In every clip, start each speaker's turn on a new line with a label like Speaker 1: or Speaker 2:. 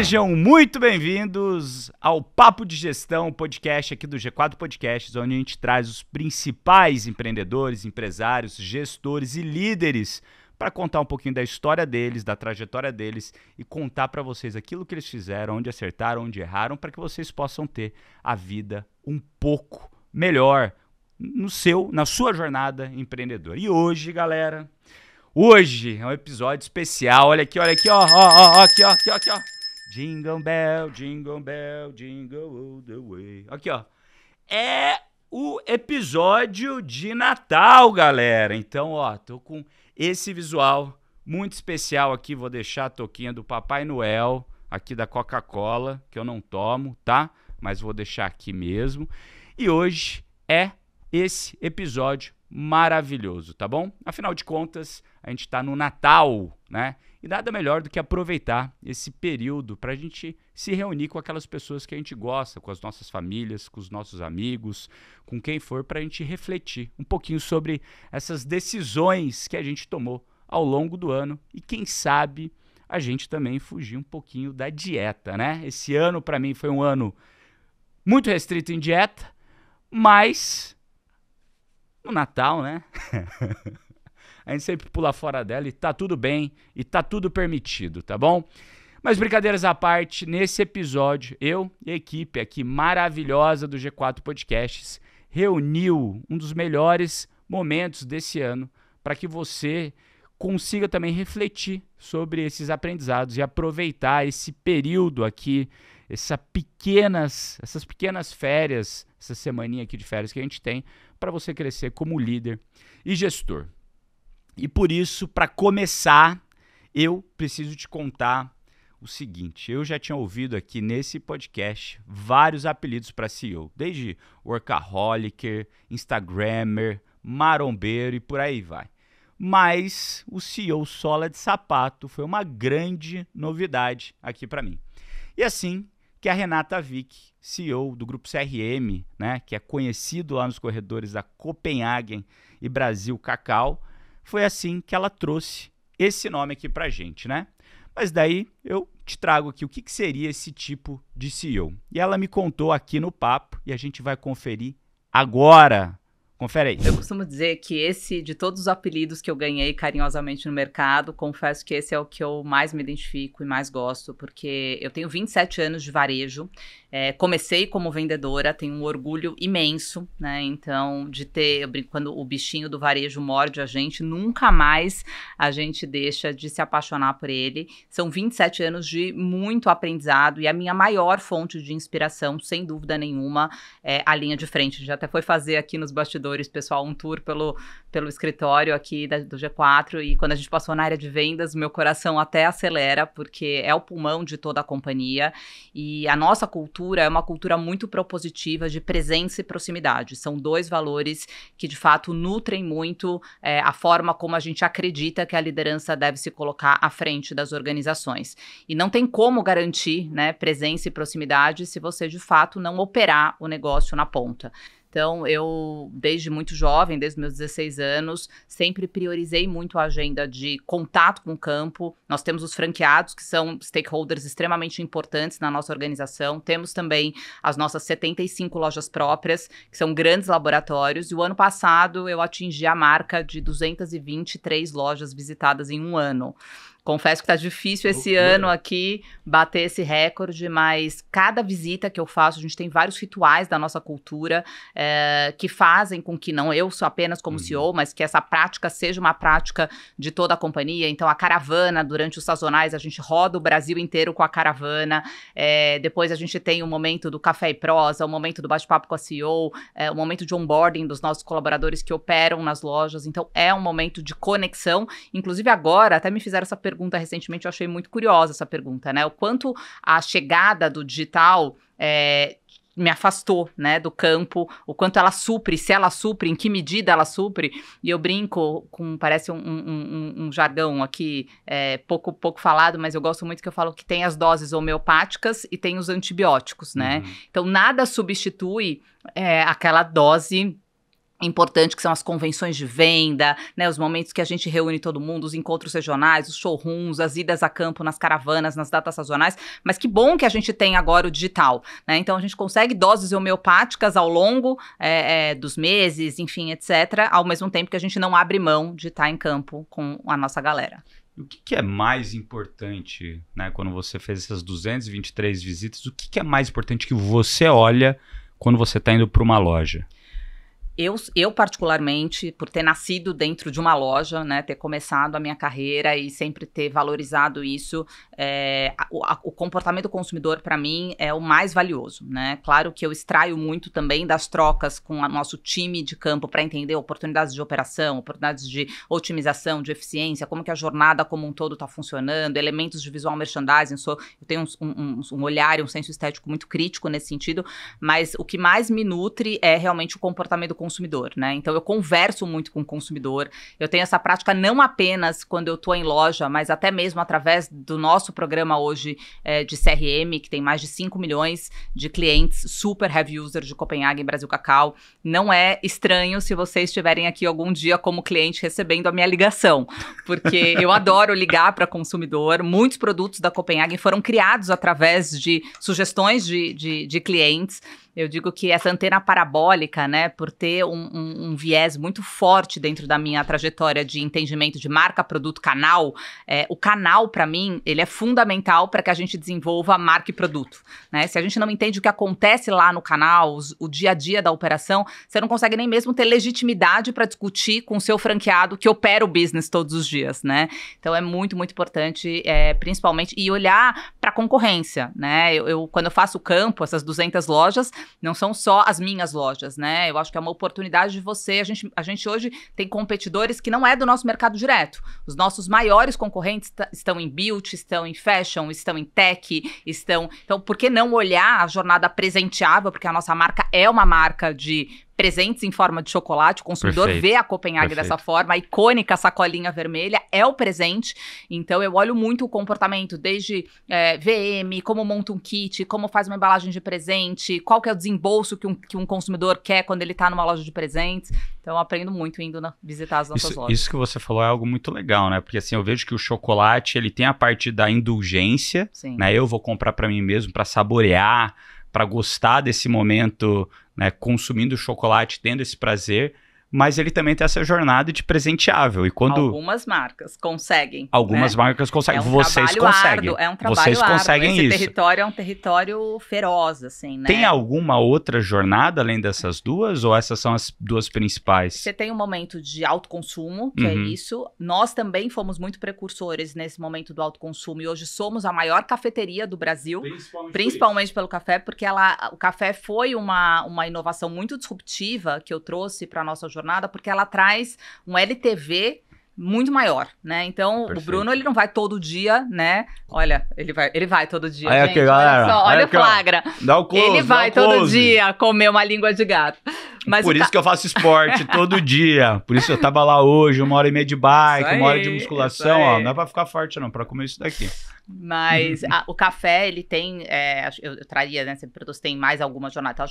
Speaker 1: Sejam muito bem-vindos ao Papo de Gestão, podcast aqui do G4 Podcasts, onde a gente traz os principais empreendedores, empresários, gestores e líderes para contar um pouquinho da história deles, da trajetória deles e contar para vocês aquilo que eles fizeram, onde acertaram, onde erraram, para que vocês possam ter a vida um pouco melhor na sua jornada empreendedora. E hoje, galera, hoje é um episódio especial. Olha aqui, ó, aqui, ó. Jingle bell, jingle bell, jingle all the way. Aqui, ó. É o episódio de Natal, galera. Então, ó, tô com esse visual muito especial aqui. Vou deixar a touquinha do Papai Noel aqui da Coca-Cola, que eu não tomo, tá? Mas vou deixar aqui mesmo. E hoje é esse episódio maravilhoso, tá bom? Afinal de contas, a gente tá no Natal, né? E nada melhor do que aproveitar esse período para a gente se reunir com aquelas pessoas que a gente gosta, com as nossas famílias, com os nossos amigos, com quem for, para a gente refletir um pouquinho sobre essas decisões que a gente tomou ao longo do ano e quem sabe a gente também fugir um pouquinho da dieta, né? Esse ano para mim foi um ano muito restrito em dieta, mas no Natal, né? A gente sempre pula fora dela e tá tudo bem e tá tudo permitido, tá bom? Mas brincadeiras à parte, nesse episódio, eu e a equipe aqui maravilhosa do G4 Podcasts reuniu um dos melhores momentos desse ano para que você consiga também refletir sobre esses aprendizados e aproveitar esse período aqui, essas pequenas férias, essa semaninha aqui de férias que a gente tem, para você crescer como líder e gestor. E por isso, para começar, eu preciso te contar o seguinte. Eu já tinha ouvido aqui nesse podcast vários apelidos para CEO, desde workaholic, instagrammer, marombeiro e por aí vai. Mas o CEO Sola de Sapato foi uma grande novidade aqui para mim. E assim que a Renata Vick, CEO do Grupo CRM, né, que é conhecido lá nos corredores da Copenhagen e Brasil Cacau, foi assim que ela trouxe esse nome aqui pra gente, né? Mas daí eu te trago aqui o que seria esse tipo de CEO. E ela me contou aqui no papo e a gente vai conferir agora. Confere aí.
Speaker 2: Eu costumo dizer que esse, de todos os apelidos que eu ganhei carinhosamente no mercado, confesso que esse é o que eu mais me identifico e mais gosto, porque eu tenho 27 anos de varejo, comecei como vendedora, tenho um orgulho imenso, né? Então, de ter, eu brinco, quando o bichinho do varejo morde a gente, nunca mais a gente deixa de se apaixonar por ele. São 27 anos de muito aprendizado e a minha maior fonte de inspiração, sem dúvida nenhuma, é a linha de frente. Já até foi fazer aqui nos bastidores, pessoal, um tour pelo escritório aqui do G4 e quando a gente passou na área de vendas, meu coração até acelera, porque é o pulmão de toda a companhia e a nossa cultura é uma cultura muito propositiva de presença e proximidade. São dois valores que, de fato, nutrem muito a forma como a gente acredita que a liderança deve se colocar à frente das organizações. E não tem como garantir, né, presença e proximidade se você, de fato, não operar o negócio na ponta. Então, eu, desde muito jovem, desde meus 16 anos, sempre priorizei muito a agenda de contato com o campo. Nós temos os franqueados, que são stakeholders extremamente importantes na nossa organização. Temos também as nossas 75 lojas próprias, que são grandes laboratórios. E o ano passado, eu atingi a marca de 223 lojas visitadas em um ano. Confesso que tá difícil esse ano aqui bater esse recorde, mas cada visita que eu faço, a gente tem vários rituais da nossa cultura que fazem com que não eu sou apenas como CEO, mas que essa prática seja uma prática de toda a companhia. Então, a caravana, durante os sazonais, a gente roda o Brasil inteiro com a caravana. Depois a gente tem o momento do café e prosa, o momento do bate-papo com a CEO, o momento de onboarding dos nossos colaboradores que operam nas lojas. Então, é um momento de conexão. Inclusive, agora, até me fizeram essa pergunta recentemente, eu achei muito curiosa essa pergunta, né? O quanto a chegada do digital me afastou, né, do campo, o quanto ela supre, se ela supre, em que medida ela supre, e eu brinco com, parece um jargão aqui, pouco falado, mas eu gosto muito que eu falo que tem as doses homeopáticas e tem os antibióticos, né? Então, nada substitui aquela dose importante, que são as convenções de venda, né, os momentos que a gente reúne todo mundo, os encontros regionais, os showrooms, as idas a campo nas caravanas, nas datas sazonais, mas que bom que a gente tem agora o digital, né, então a gente consegue doses homeopáticas ao longo dos meses, enfim, etc., ao mesmo tempo que a gente não abre mão de estar em campo com a nossa galera.
Speaker 1: O que é mais importante, né, quando você fez essas 223 visitas, o que é mais importante que você olha quando você está indo para uma loja?
Speaker 2: Eu, particularmente, por ter nascido dentro de uma loja, né, ter começado a minha carreira e sempre ter valorizado isso, o comportamento do consumidor, para mim, é o mais valioso, né? Claro que eu extraio muito também das trocas com o nosso time de campo para entender oportunidades de operação, oportunidades de otimização, de eficiência, como que a jornada como um todo está funcionando, elementos de visual merchandising. Eu tenho um olhar e um senso estético muito crítico nesse sentido, mas o que mais me nutre é realmente o comportamento do consumidor, né? Então eu converso muito com o consumidor, eu tenho essa prática não apenas quando eu estou em loja, mas até mesmo através do nosso programa hoje de CRM, que tem mais de 5 milhões de clientes super heavy users de Copenhagen Brasil Cacau. Não é estranho se vocês estiverem aqui algum dia como cliente recebendo a minha ligação, porque eu adoro ligar para consumidor. Muitos produtos da Copenhagen foram criados através de sugestões de clientes. Eu digo que essa antena parabólica, né, por ter um viés muito forte dentro da minha trajetória de entendimento de marca, produto, canal, o canal, para mim, ele é fundamental para que a gente desenvolva marca e produto, né? Se a gente não entende o que acontece lá no canal, o dia a dia da operação, você não consegue nem mesmo ter legitimidade para discutir com o seu franqueado que opera o business todos os dias, né? Então é muito, muito importante, principalmente, e olhar para a concorrência, né? Quando eu faço campo, essas 200 lojas, não são só as minhas lojas, né? Eu acho que é uma oportunidade de você. A gente hoje tem competidores que não é do nosso mercado direto. Os nossos maiores concorrentes estão em beauty, estão em fashion, estão em tech, estão... Então, por que não olhar a jornada presenteável? Porque a nossa marca é uma marca de presentes em forma de chocolate, o consumidor vê a Copenhagen dessa forma, a icônica sacolinha vermelha é o presente. Então eu olho muito o comportamento, desde VM, como monta um kit, como faz uma embalagem de presente, qual que é o desembolso que um consumidor quer quando ele está numa loja de presentes. Então eu aprendo muito indo visitar as nossas lojas.
Speaker 1: Isso que você falou é algo muito legal, né? Porque assim, eu vejo que o chocolate, ele tem a parte da indulgência, né? Eu vou comprar para mim mesmo, para saborear, para gostar desse momento, né, consumindo chocolate, tendo esse prazer, mas ele também tem essa jornada de presenteável. E quando
Speaker 2: algumas marcas conseguem.
Speaker 1: Algumas marcas conseguem. Vocês conseguem.
Speaker 2: É um trabalho
Speaker 1: Vocês
Speaker 2: árduo.
Speaker 1: conseguem
Speaker 2: Esse
Speaker 1: isso.
Speaker 2: território é um território feroz, assim, né?
Speaker 1: Tem alguma outra jornada além dessas duas? Ou essas são as duas principais?
Speaker 2: Você tem um momento de autoconsumo, que é isso. Nós também fomos muito precursores nesse momento do autoconsumo. E hoje somos a maior cafeteria do Brasil. Principalmente pelo café, porque o café foi uma inovação muito disruptiva que eu trouxe para a nossa jornada, porque ela traz um LTV muito maior, né? Então, o Bruno, ele não vai todo dia, né? Olha, ele vai todo dia,
Speaker 1: aí,
Speaker 2: gente.
Speaker 1: aqui, galera,
Speaker 2: olha só, olha o flagra.
Speaker 1: Dá o close,
Speaker 2: ele vai todo dia comer uma língua de gato. Mas
Speaker 1: por isso que eu faço esporte todo dia. Por isso eu tava lá hoje, 1h30 de bike, 1 hora de musculação, ó. Não é pra ficar forte, não, pra comer isso daqui.
Speaker 2: Mas o café, ele tem, eu traria, né, sempre produtos, tem mais alguma jornada. Então,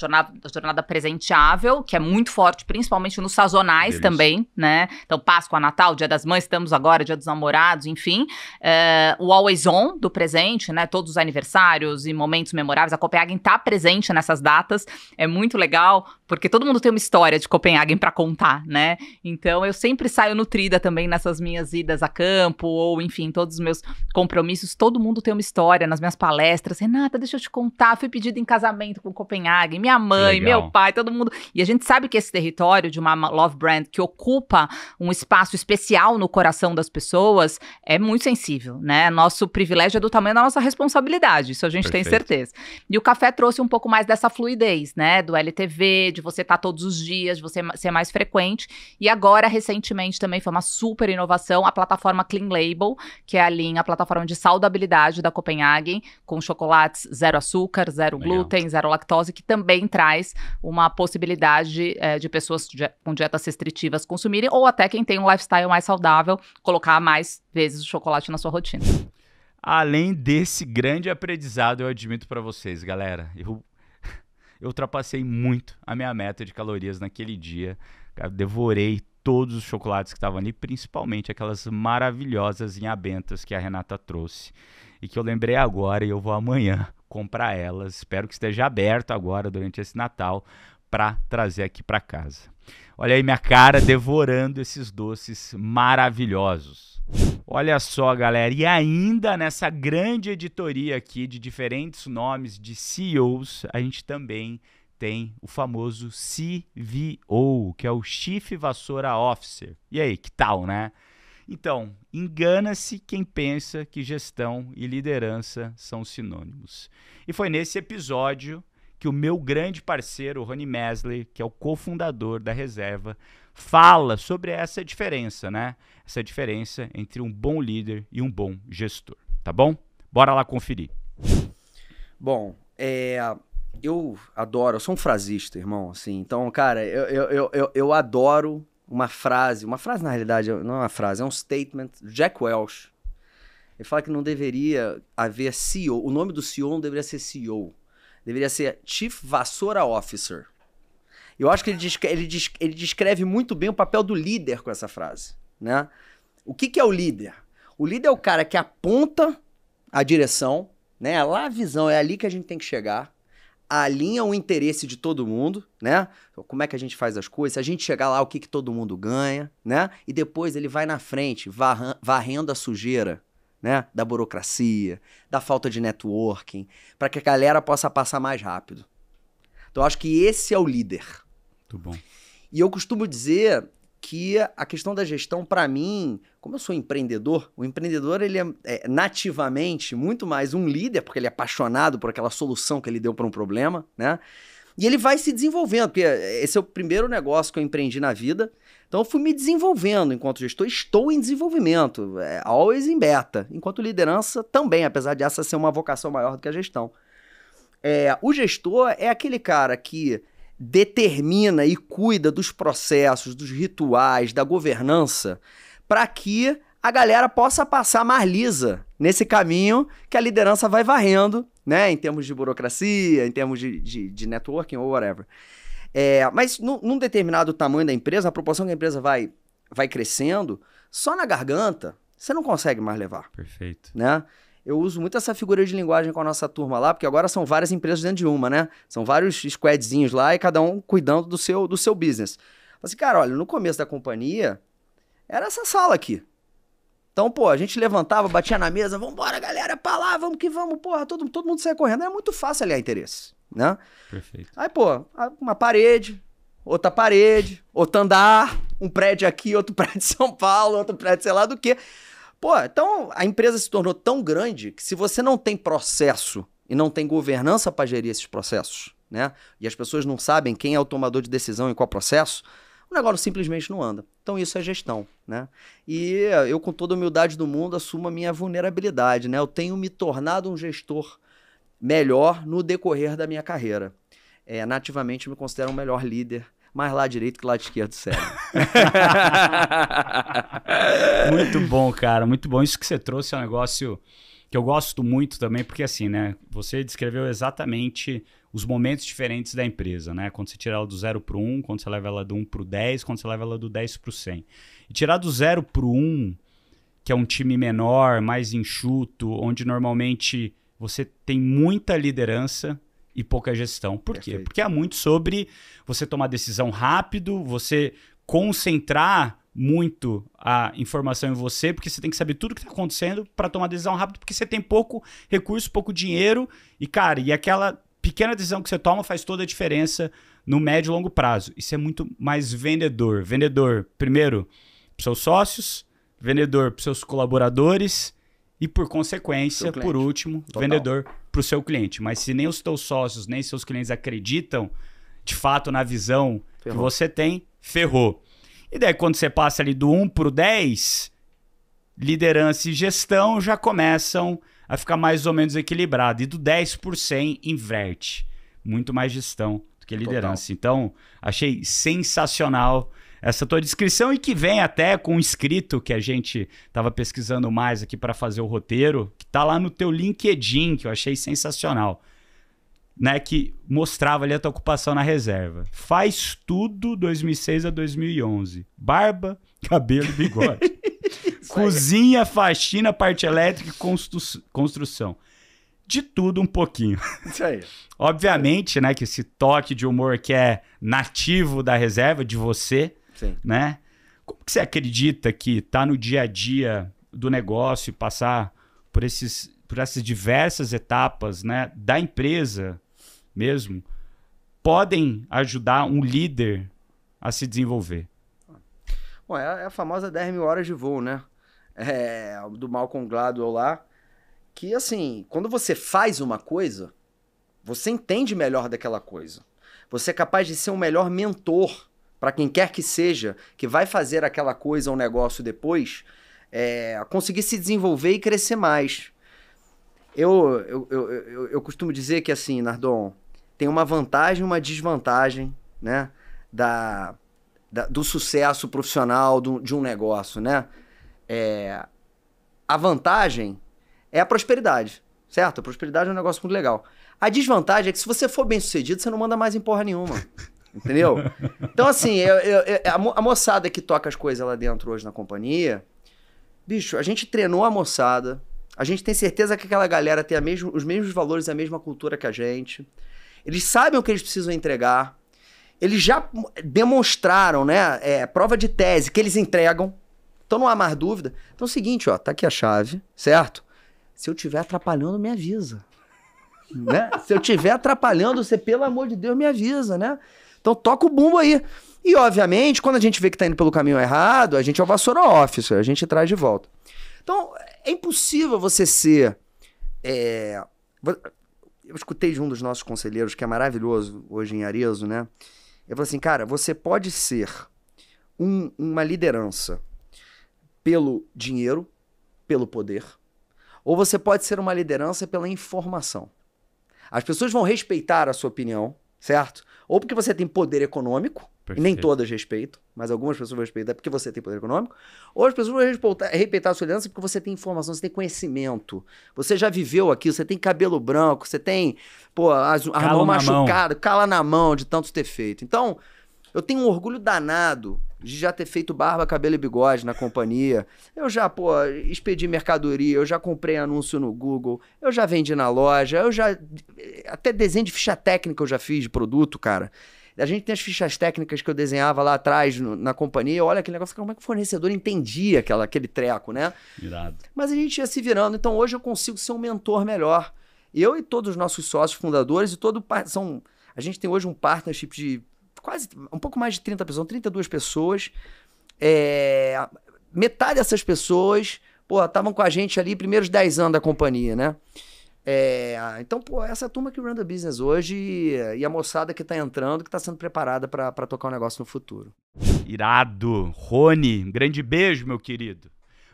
Speaker 2: a jornada presenteável, que é muito forte, principalmente nos sazonais também, né? Então, Páscoa, Natal, Dia das Mães, estamos agora, Dia dos Namorados, enfim. O Always On do presente, né? Todos os aniversários e momentos memoráveis. A Copenhagen tá presente nessas datas, é muito legal, porque todo mundo tem uma história de Copenhagen para contar, né? Então, eu sempre saio nutrida também nessas minhas idas a campo, ou enfim, todos os meus compromissos. Todo mundo tem uma história nas minhas palestras. Renata, deixa eu te contar, fui pedida em casamento com Copenhagen, minha mãe, meu pai, todo mundo. E a gente sabe que esse território de uma love brand que ocupa um espaço especial no coração das pessoas é muito sensível, né? Nosso privilégio é do tamanho da nossa responsabilidade, isso a gente tem certeza. E o café trouxe um pouco mais dessa fluidez, né? Do LTV, de você estar todos os dias, de você ser mais frequente. E agora, recentemente, também foi uma super inovação, a plataforma Clean Label, que é a plataforma de saudabilidade da Copenhagen, com chocolates zero açúcar, zero glúten, zero lactose, que também traz uma possibilidade de pessoas com dietas restritivas consumirem, ou até quem tem um lifestyle mais saudável, colocar mais vezes o chocolate na sua rotina.
Speaker 1: Além desse grande aprendizado, eu admito para vocês, galera, eu ultrapassei muito a minha meta de calorias naquele dia. Cara, devorei todos os chocolates que estavam ali, principalmente aquelas maravilhosas inhabentas que a Renata trouxe. E que eu lembrei agora e eu vou amanhã comprar elas. Espero que esteja aberto agora durante esse Natal para trazer aqui para casa. Olha aí minha cara devorando esses doces maravilhosos. Olha só, galera, e ainda nessa grande editoria aqui de diferentes nomes de CEOs, a gente também tem o famoso CVO, que é o Chief Vassoura Officer. E aí, que tal, né? Então, engana-se quem pensa que gestão e liderança são sinônimos. E foi nesse episódio que o meu grande parceiro, o Rony Mesley, que é o cofundador da Reserva, fala sobre essa diferença, né? Essa diferença entre um bom líder e um bom gestor, tá bom? Bora lá conferir.
Speaker 3: Bom, eu adoro, eu sou um frasista, irmão, assim, então, cara, eu adoro uma frase na realidade não é uma frase, é um statement, Jack Welch, ele fala que não deveria haver CEO, o nome do CEO não deveria ser CEO, deveria ser Chief Vassoura Officer. Eu acho que ele descreve muito bem o papel do líder com essa frase, né? O que é o líder? O líder é o cara que aponta a direção, né? Lá a visão, é ali que a gente tem que chegar, alinha o interesse de todo mundo, né? Como é que a gente faz as coisas? Se a gente chegar lá, o que todo mundo ganha, né? E depois ele vai na frente, varrendo a sujeira, né? Da burocracia, da falta de networking, para que a galera possa passar mais rápido. Então, eu acho que esse é o líder.
Speaker 1: Muito bom.
Speaker 3: E eu costumo dizer que a questão da gestão, para mim, como eu sou empreendedor, o empreendedor ele é nativamente muito mais um líder, porque ele é apaixonado por aquela solução que ele deu para um problema, né? E ele vai se desenvolvendo, porque esse é o primeiro negócio que eu empreendi na vida. Então eu fui me desenvolvendo enquanto gestor, estou em desenvolvimento, always in beta. Enquanto liderança também, apesar de essa ser uma vocação maior do que a gestão. O gestor é aquele cara que determina e cuida dos processos, dos rituais, da governança, para que a galera possa passar mais lisa nesse caminho que a liderança vai varrendo, né? Em termos de burocracia, em termos de networking ou whatever. Mas num determinado tamanho da empresa, a proporção que a empresa vai crescendo, só na garganta você não consegue mais levar.
Speaker 1: Perfeito.
Speaker 3: Né? Eu uso muito essa figura de linguagem com a nossa turma lá, porque agora são várias empresas dentro de uma, né? São vários squadzinhos lá e cada um cuidando do seu business. Falei assim, cara, olha, no começo da companhia, era essa sala aqui. Então, pô, a gente levantava, batia na mesa, vambora, galera, pra lá, vamos que vamos, porra, todo mundo saia correndo. Era muito fácil aliar interesse, né?
Speaker 1: Perfeito.
Speaker 3: Aí, pô, uma parede, outra parede, outro andar, um prédio aqui, outro prédio de São Paulo, outro prédio sei lá do quê. Pô, então a empresa se tornou tão grande que se você não tem processo e não tem governança para gerir esses processos, né? E as pessoas não sabem quem é o tomador de decisão em qual processo, o negócio simplesmente não anda. Então isso é gestão, né? E eu, com toda a humildade do mundo, assumo a minha vulnerabilidade, né? Eu tenho me tornado um gestor melhor no decorrer da minha carreira. Nativamente me considero um melhor líder, mais lado direito que lado esquerdo, sério.
Speaker 1: Muito bom, cara, muito bom. Isso que você trouxe é um negócio que eu gosto muito também, porque assim, né, você descreveu exatamente os momentos diferentes da empresa, né? Quando você tira ela do 0 para o 1, quando você leva ela do 1 para o 10, quando você leva ela do 10 para o 100. E tirar do 0 para o 1, que é um time menor, mais enxuto, onde normalmente você tem muita liderança e pouca gestão. Por quê?
Speaker 3: Perfeito.
Speaker 1: Porque é muito sobre você tomar decisão rápido, você concentrar muito a informação em você, porque você tem que saber tudo o que está acontecendo para tomar decisão rápido, porque você tem pouco recurso, pouco dinheiro, e cara, e aquela pequena decisão que você toma faz toda a diferença no médio e longo prazo. Isso é muito mais vendedor. Vendedor, primeiro, para os seus sócios, vendedor para os seus colaboradores e, por consequência, por último,
Speaker 3: Total.
Speaker 1: vendedor para o seu cliente. Mas se nem os teus sócios, nem seus clientes acreditam, de fato, na visão que você tem, ferrou. E daí, quando você passa ali do 1 para o 10, liderança e gestão já começam a ficar mais ou menos equilibrado. E do 10 por 100, inverte. Muito mais gestão do que liderança. Total. Então, achei sensacional essa tua descrição e que vem até com um escrito que a gente estava pesquisando mais aqui para fazer o roteiro, que está lá no teu LinkedIn, que eu achei sensacional. né, que mostrava ali a tua ocupação na reserva. Faz tudo 2006 a 2011. Barba, cabelo e bigode. Cozinha, faxina, parte elétrica e construção. De tudo um pouquinho.
Speaker 3: Isso aí.
Speaker 1: Obviamente, né, que esse toque de humor que é nativo da reserva, de você,
Speaker 3: Sim.
Speaker 1: né? Como que você acredita que tá no dia a dia do negócio e passar por essas diversas etapas, né, da empresa mesmo, podem ajudar um líder a se desenvolver?
Speaker 3: Bom, é a famosa 10 mil horas de voo, né? Do Malcolm Gladwell lá, que assim, quando você faz uma coisa, você entende melhor daquela coisa. Você é capaz de ser um melhor mentor para quem quer que seja, que vai fazer aquela coisa ou um negócio depois, conseguir se desenvolver e crescer mais. Eu costumo dizer que assim, Nardon, tem uma vantagem e uma desvantagem, né, do sucesso profissional de um negócio, né? A vantagem é a prosperidade, certo? A prosperidade é um negócio muito legal. A desvantagem é que se você for bem sucedido, você não manda mais em porra nenhuma, entendeu? Então assim, a moçada que toca as coisas lá dentro hoje na companhia, bicho, a gente treinou a moçada, a gente tem certeza que aquela galera tem os mesmos valores e a mesma cultura que a gente. Eles sabem o que eles precisam entregar. Eles já demonstraram, né, prova de tese que eles entregam. Então não há mais dúvida. Então é o seguinte, ó, tá aqui a chave, certo? Se eu estiver atrapalhando, me avisa. Né? Se eu estiver atrapalhando, você, pelo amor de Deus, me avisa, né? Então toca o bumbo aí. E, obviamente, quando a gente vê que tá indo pelo caminho errado, a gente é o vassoura office, a gente traz de volta. Então, é impossível você ser... Eu escutei de um dos nossos conselheiros, que é maravilhoso, hoje em Arezzo, né? Ele falou assim, cara, você pode ser uma liderança pelo dinheiro, pelo poder, ou você pode ser uma liderança pela informação. As pessoas vão respeitar a sua opinião, certo? Ou porque você tem poder econômico,
Speaker 1: Perfeito.
Speaker 3: E nem todas respeitam, mas algumas pessoas vão respeitar porque você tem poder econômico, ou as pessoas vão respeitar a sua liderança porque você tem informação, você tem conhecimento, você já viveu aquilo, você tem cabelo branco, você tem a mão machucada, cala na mão de tanto ter feito. Então, eu tenho um orgulho danado de já ter feito barba, cabelo e bigode na companhia. Eu já, expedi mercadoria, eu já comprei anúncio no Google, eu já vendi na loja, até desenho de ficha técnica eu já fiz de produto, cara. A gente tem as fichas técnicas que eu desenhava lá atrás na companhia. Olha aquele negócio, como é que o fornecedor entendia aquele treco, né?
Speaker 1: Irado.
Speaker 3: Mas a gente ia se virando. Então hoje eu consigo ser um mentor melhor. Eu e todos os nossos sócios fundadores, a gente tem hoje um partnership de quase um pouco mais de 30 pessoas, 32 pessoas. Metade dessas pessoas estavam com a gente ali primeiros 10 anos da companhia, né? Então, essa turma que run the business hoje e a moçada que tá entrando, que tá sendo preparada para tocar um negócio no futuro.
Speaker 1: Irado. Rony, um grande beijo, meu querido.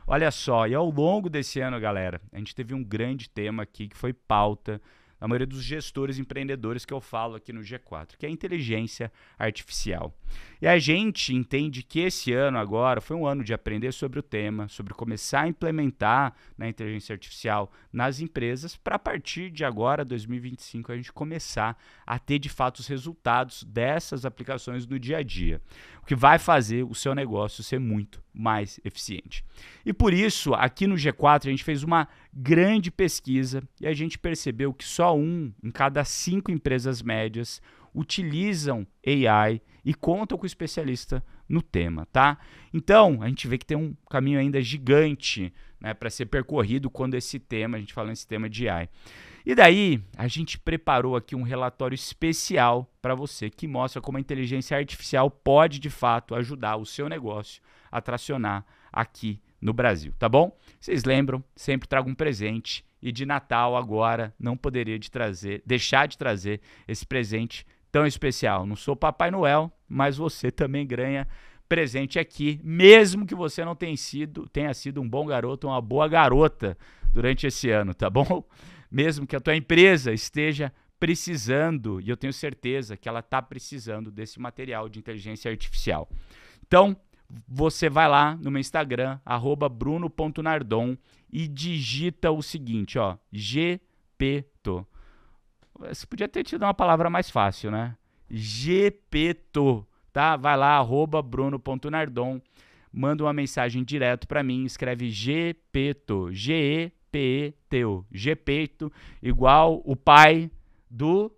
Speaker 1: Olha só, e ao longo desse ano, galera, a gente teve um grande tema aqui que foi pauta na maioria dos gestores empreendedores que eu falo aqui no G4, que é a inteligência artificial. E a gente entende que esse ano agora foi um ano de aprender sobre o tema, sobre começar a implementar a inteligência artificial nas empresas, para a partir de agora, 2025, a gente começar a ter de fato os resultados dessas aplicações no dia a dia, o que vai fazer o seu negócio ser muito mais eficiente. E por isso, aqui no G4, a gente fez uma grande pesquisa e a gente percebeu que só 1 em cada 5 empresas médias utilizam AI e contam com especialista no tema, tá? Então, a gente vê que tem um caminho ainda gigante, né, para ser percorrido quando a gente fala nesse tema de AI. E daí, a gente preparou aqui um relatório especial para você que mostra como a inteligência artificial pode, de fato, ajudar o seu negócio a tracionar aqui no Brasil, tá bom? Vocês lembram, sempre trago um presente e de Natal agora não poderia deixar de trazer esse presente tão especial. Não sou Papai Noel, mas você também ganha presente aqui, mesmo que você não tenha sido um bom garoto ou uma boa garota durante esse ano, tá bom? Mesmo que a tua empresa esteja precisando, e eu tenho certeza que ela está precisando desse material de inteligência artificial. Então, você vai lá no meu Instagram, @bruno.nardon, e digita o seguinte, GPTO. Você podia ter tido uma palavra mais fácil, né? Gepeto, tá? Vai lá, @bruno.nardon, manda uma mensagem direto para mim, escreve Gepeto, G-E-P-E-T-O, Gepeto, igual o pai do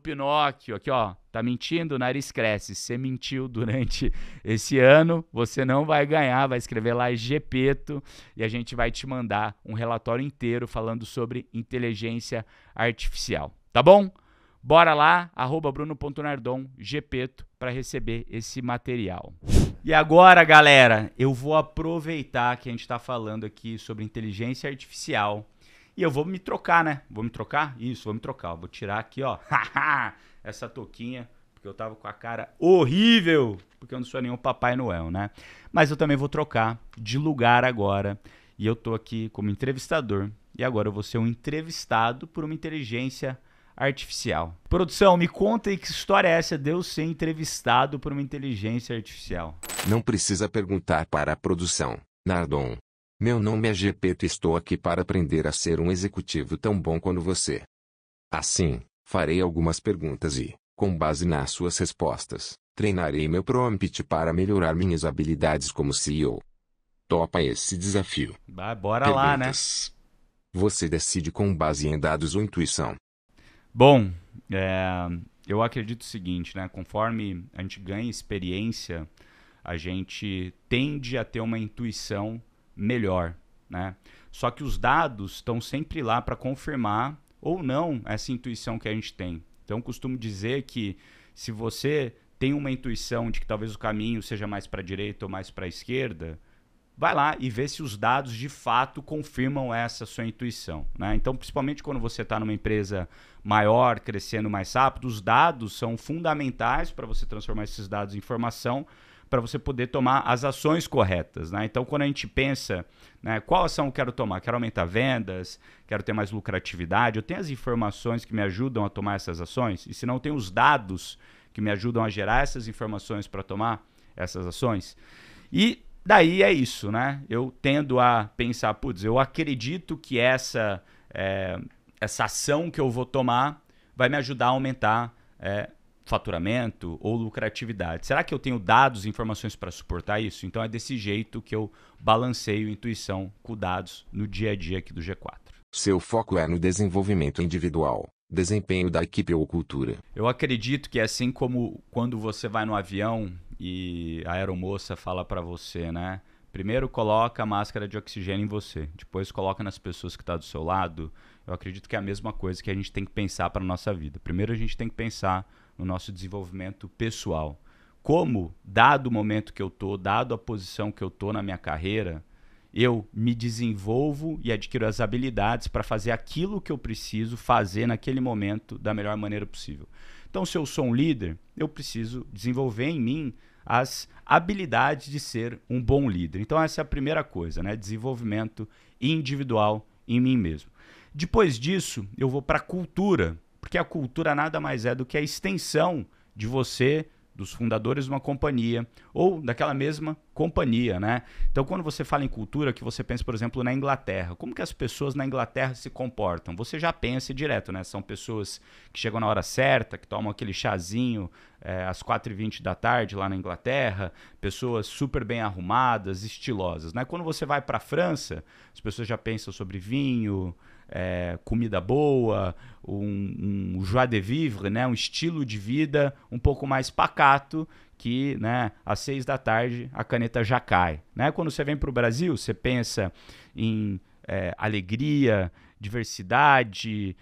Speaker 1: Pinóquio. Aqui, ó, tá mentindo, o nariz cresce. Se você mentiu durante esse ano, você não vai ganhar, vai escrever lá Gepeto e a gente vai te mandar um relatório inteiro falando sobre inteligência artificial, tá bom? Bora lá, @bruno.nardon, Gepeto, para receber esse material. E agora, galera, eu vou aproveitar que a gente está falando aqui sobre inteligência artificial e eu vou me trocar, né? Vou me trocar? Isso, vou me trocar. Vou tirar aqui, ó, essa touquinha, porque eu tava com a cara horrível, porque eu não sou nenhum Papai Noel, né? Mas eu também vou trocar de lugar agora e eu tô aqui como entrevistador e agora eu vou ser um entrevistado por uma inteligência artificial. Produção, me conta aí que história é essa de eu ser entrevistado por uma inteligência artificial.
Speaker 4: Não precisa perguntar para a produção, Nardon. Meu nome é Gepeto e estou aqui para aprender a ser um executivo tão bom quanto você. Assim, farei algumas perguntas e, com base nas suas respostas, treinarei meu prompt para melhorar minhas habilidades como CEO. Topa esse desafio?
Speaker 1: Bora lá, né?
Speaker 4: Você decide com base em dados ou intuição?
Speaker 1: Bom, eu acredito o seguinte, né? Conforme a gente ganha experiência, a gente tende a ter uma intuição melhor, né? Só que os dados estão sempre lá para confirmar ou não essa intuição que a gente tem. Então, eu costumo dizer que se você tem uma intuição de que talvez o caminho seja mais para a direita ou mais para a esquerda, vai lá e vê se os dados de fato confirmam essa sua intuição, né? Então, principalmente quando você está numa empresa maior, crescendo mais rápido, os dados são fundamentais para você transformar esses dados em informação, para você poder tomar as ações corretas, né? Então, quando a gente pensa, né, qual ação eu quero tomar? Quero aumentar vendas? Quero ter mais lucratividade? Eu tenho as informações que me ajudam a tomar essas ações? E se não tem os dados que me ajudam a gerar essas informações para tomar essas ações? E daí é isso, né? Eu tendo a pensar, putz, eu acredito que essa ação que eu vou tomar vai me ajudar a aumentar faturamento ou lucratividade. Será que eu tenho dados e informações para suportar isso? Então é desse jeito que eu balanceio intuição com dados no dia a dia aqui do G4.
Speaker 4: Seu foco é no desenvolvimento individual, desempenho da equipe ou cultura?
Speaker 1: Eu acredito que assim como quando você vai no avião e a aeromoça fala para você, né? Primeiro coloca a máscara de oxigênio em você, depois coloca nas pessoas que estão do seu lado. Eu acredito que é a mesma coisa que a gente tem que pensar para a nossa vida. Primeiro a gente tem que pensar no nosso desenvolvimento pessoal. Como, dado o momento que eu estou, dado a posição que eu estou na minha carreira, eu me desenvolvo e adquiro as habilidades para fazer aquilo que eu preciso fazer naquele momento da melhor maneira possível. Então, se eu sou um líder, eu preciso desenvolver em mim as habilidades de ser um bom líder. Então, essa é a primeira coisa, né? Desenvolvimento individual em mim mesmo. Depois disso, eu vou para a cultura, porque a cultura nada mais é do que a extensão de você, dos fundadores de uma companhia ou daquela mesma companhia, né? Então, quando você fala em cultura, que você pensa, por exemplo, na Inglaterra, como que as pessoas na Inglaterra se comportam? Você já pensa direto, né? São pessoas que chegam na hora certa, que tomam aquele chazinho às 4h20 da tarde lá na Inglaterra, pessoas super bem arrumadas, estilosas, né? Quando você vai para a França, as pessoas já pensam sobre vinho, comida boa, um joie de vivre, né? Um estilo de vida um pouco mais pacato, que, né, às 6 da tarde a caneta já cai, né? Quando você vem para o Brasil, você pensa em alegria, diversidade,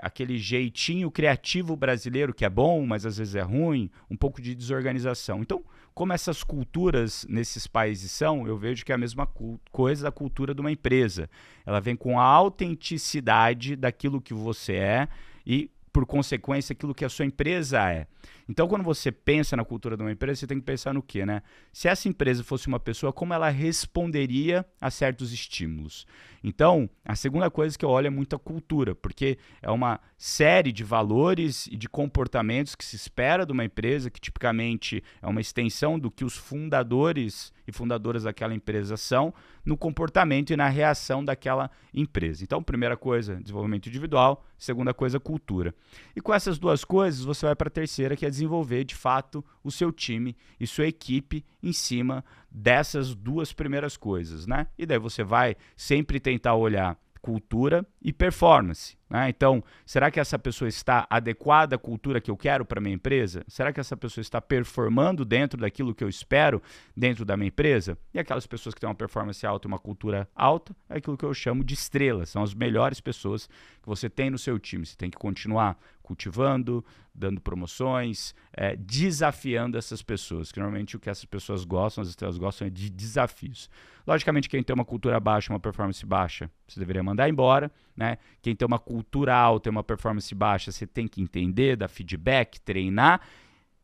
Speaker 1: aquele jeitinho criativo brasileiro que é bom, mas às vezes é ruim, um pouco de desorganização. Então, como essas culturas nesses países são, eu vejo que é a mesma coisa da cultura de uma empresa. Ela vem com a autenticidade daquilo que você é e, por consequência, aquilo que a sua empresa é. Então, quando você pensa na cultura de uma empresa, você tem que pensar no quê, né? Se essa empresa fosse uma pessoa, como ela responderia a certos estímulos? Então, a segunda coisa que eu olho é muito a cultura, porque é uma série de valores e de comportamentos que se espera de uma empresa, que tipicamente é uma extensão do que os fundadores e fundadoras daquela empresa são, no comportamento e na reação daquela empresa. Então, primeira coisa, desenvolvimento individual, segunda coisa, cultura. E com essas duas coisas, você vai para a terceira, que é desenvolver, de fato, o seu time e sua equipe em cima dessas duas primeiras coisas, né? E daí você vai sempre tentar olhar cultura e performance, né? Então, será que essa pessoa está adequada à cultura que eu quero para minha empresa? Será que essa pessoa está performando dentro daquilo que eu espero dentro da minha empresa? E aquelas pessoas que têm uma performance alta e uma cultura alta, é aquilo que eu chamo de estrelas, são as melhores pessoas que você tem no seu time. Você tem que continuar cultivando, dando promoções, desafiando essas pessoas, que normalmente o que essas pessoas gostam, as estrelas gostam é de desafios. Logicamente, quem tem uma cultura baixa, uma performance baixa, você deveria mandar embora, né? Quem tem uma cultura alta e uma performance baixa, você tem que entender, dar feedback, treinar.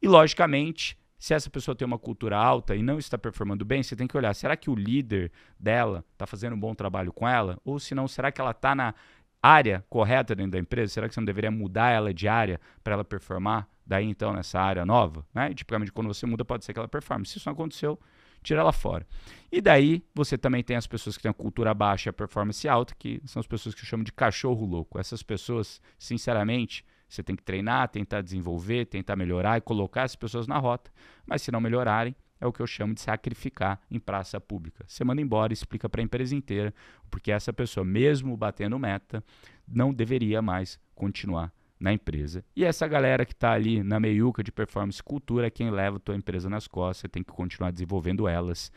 Speaker 1: E, logicamente, se essa pessoa tem uma cultura alta e não está performando bem, você tem que olhar, será que o líder dela está fazendo um bom trabalho com ela? Ou, se não, será que ela está na área correta dentro da empresa? Será que você não deveria mudar ela de área para ela performar daí, então, nessa área nova? Né? E, tipicamente, quando você muda, pode ser que ela performe. Se isso não aconteceu, tira ela fora. E daí, você também tem as pessoas que têm a cultura baixa e a performance alta, que são as pessoas que eu chamo de cachorro louco. Essas pessoas, sinceramente, você tem que treinar, tentar desenvolver, tentar melhorar e colocar as pessoas na rota. Mas se não melhorarem, é o que eu chamo de sacrificar em praça pública. Você manda embora e explica para a empresa inteira porque essa pessoa, mesmo batendo meta, não deveria mais continuar na empresa. E essa galera que está ali na meiuca de performance e cultura é quem leva a tua empresa nas costas. Você tem que continuar desenvolvendo elas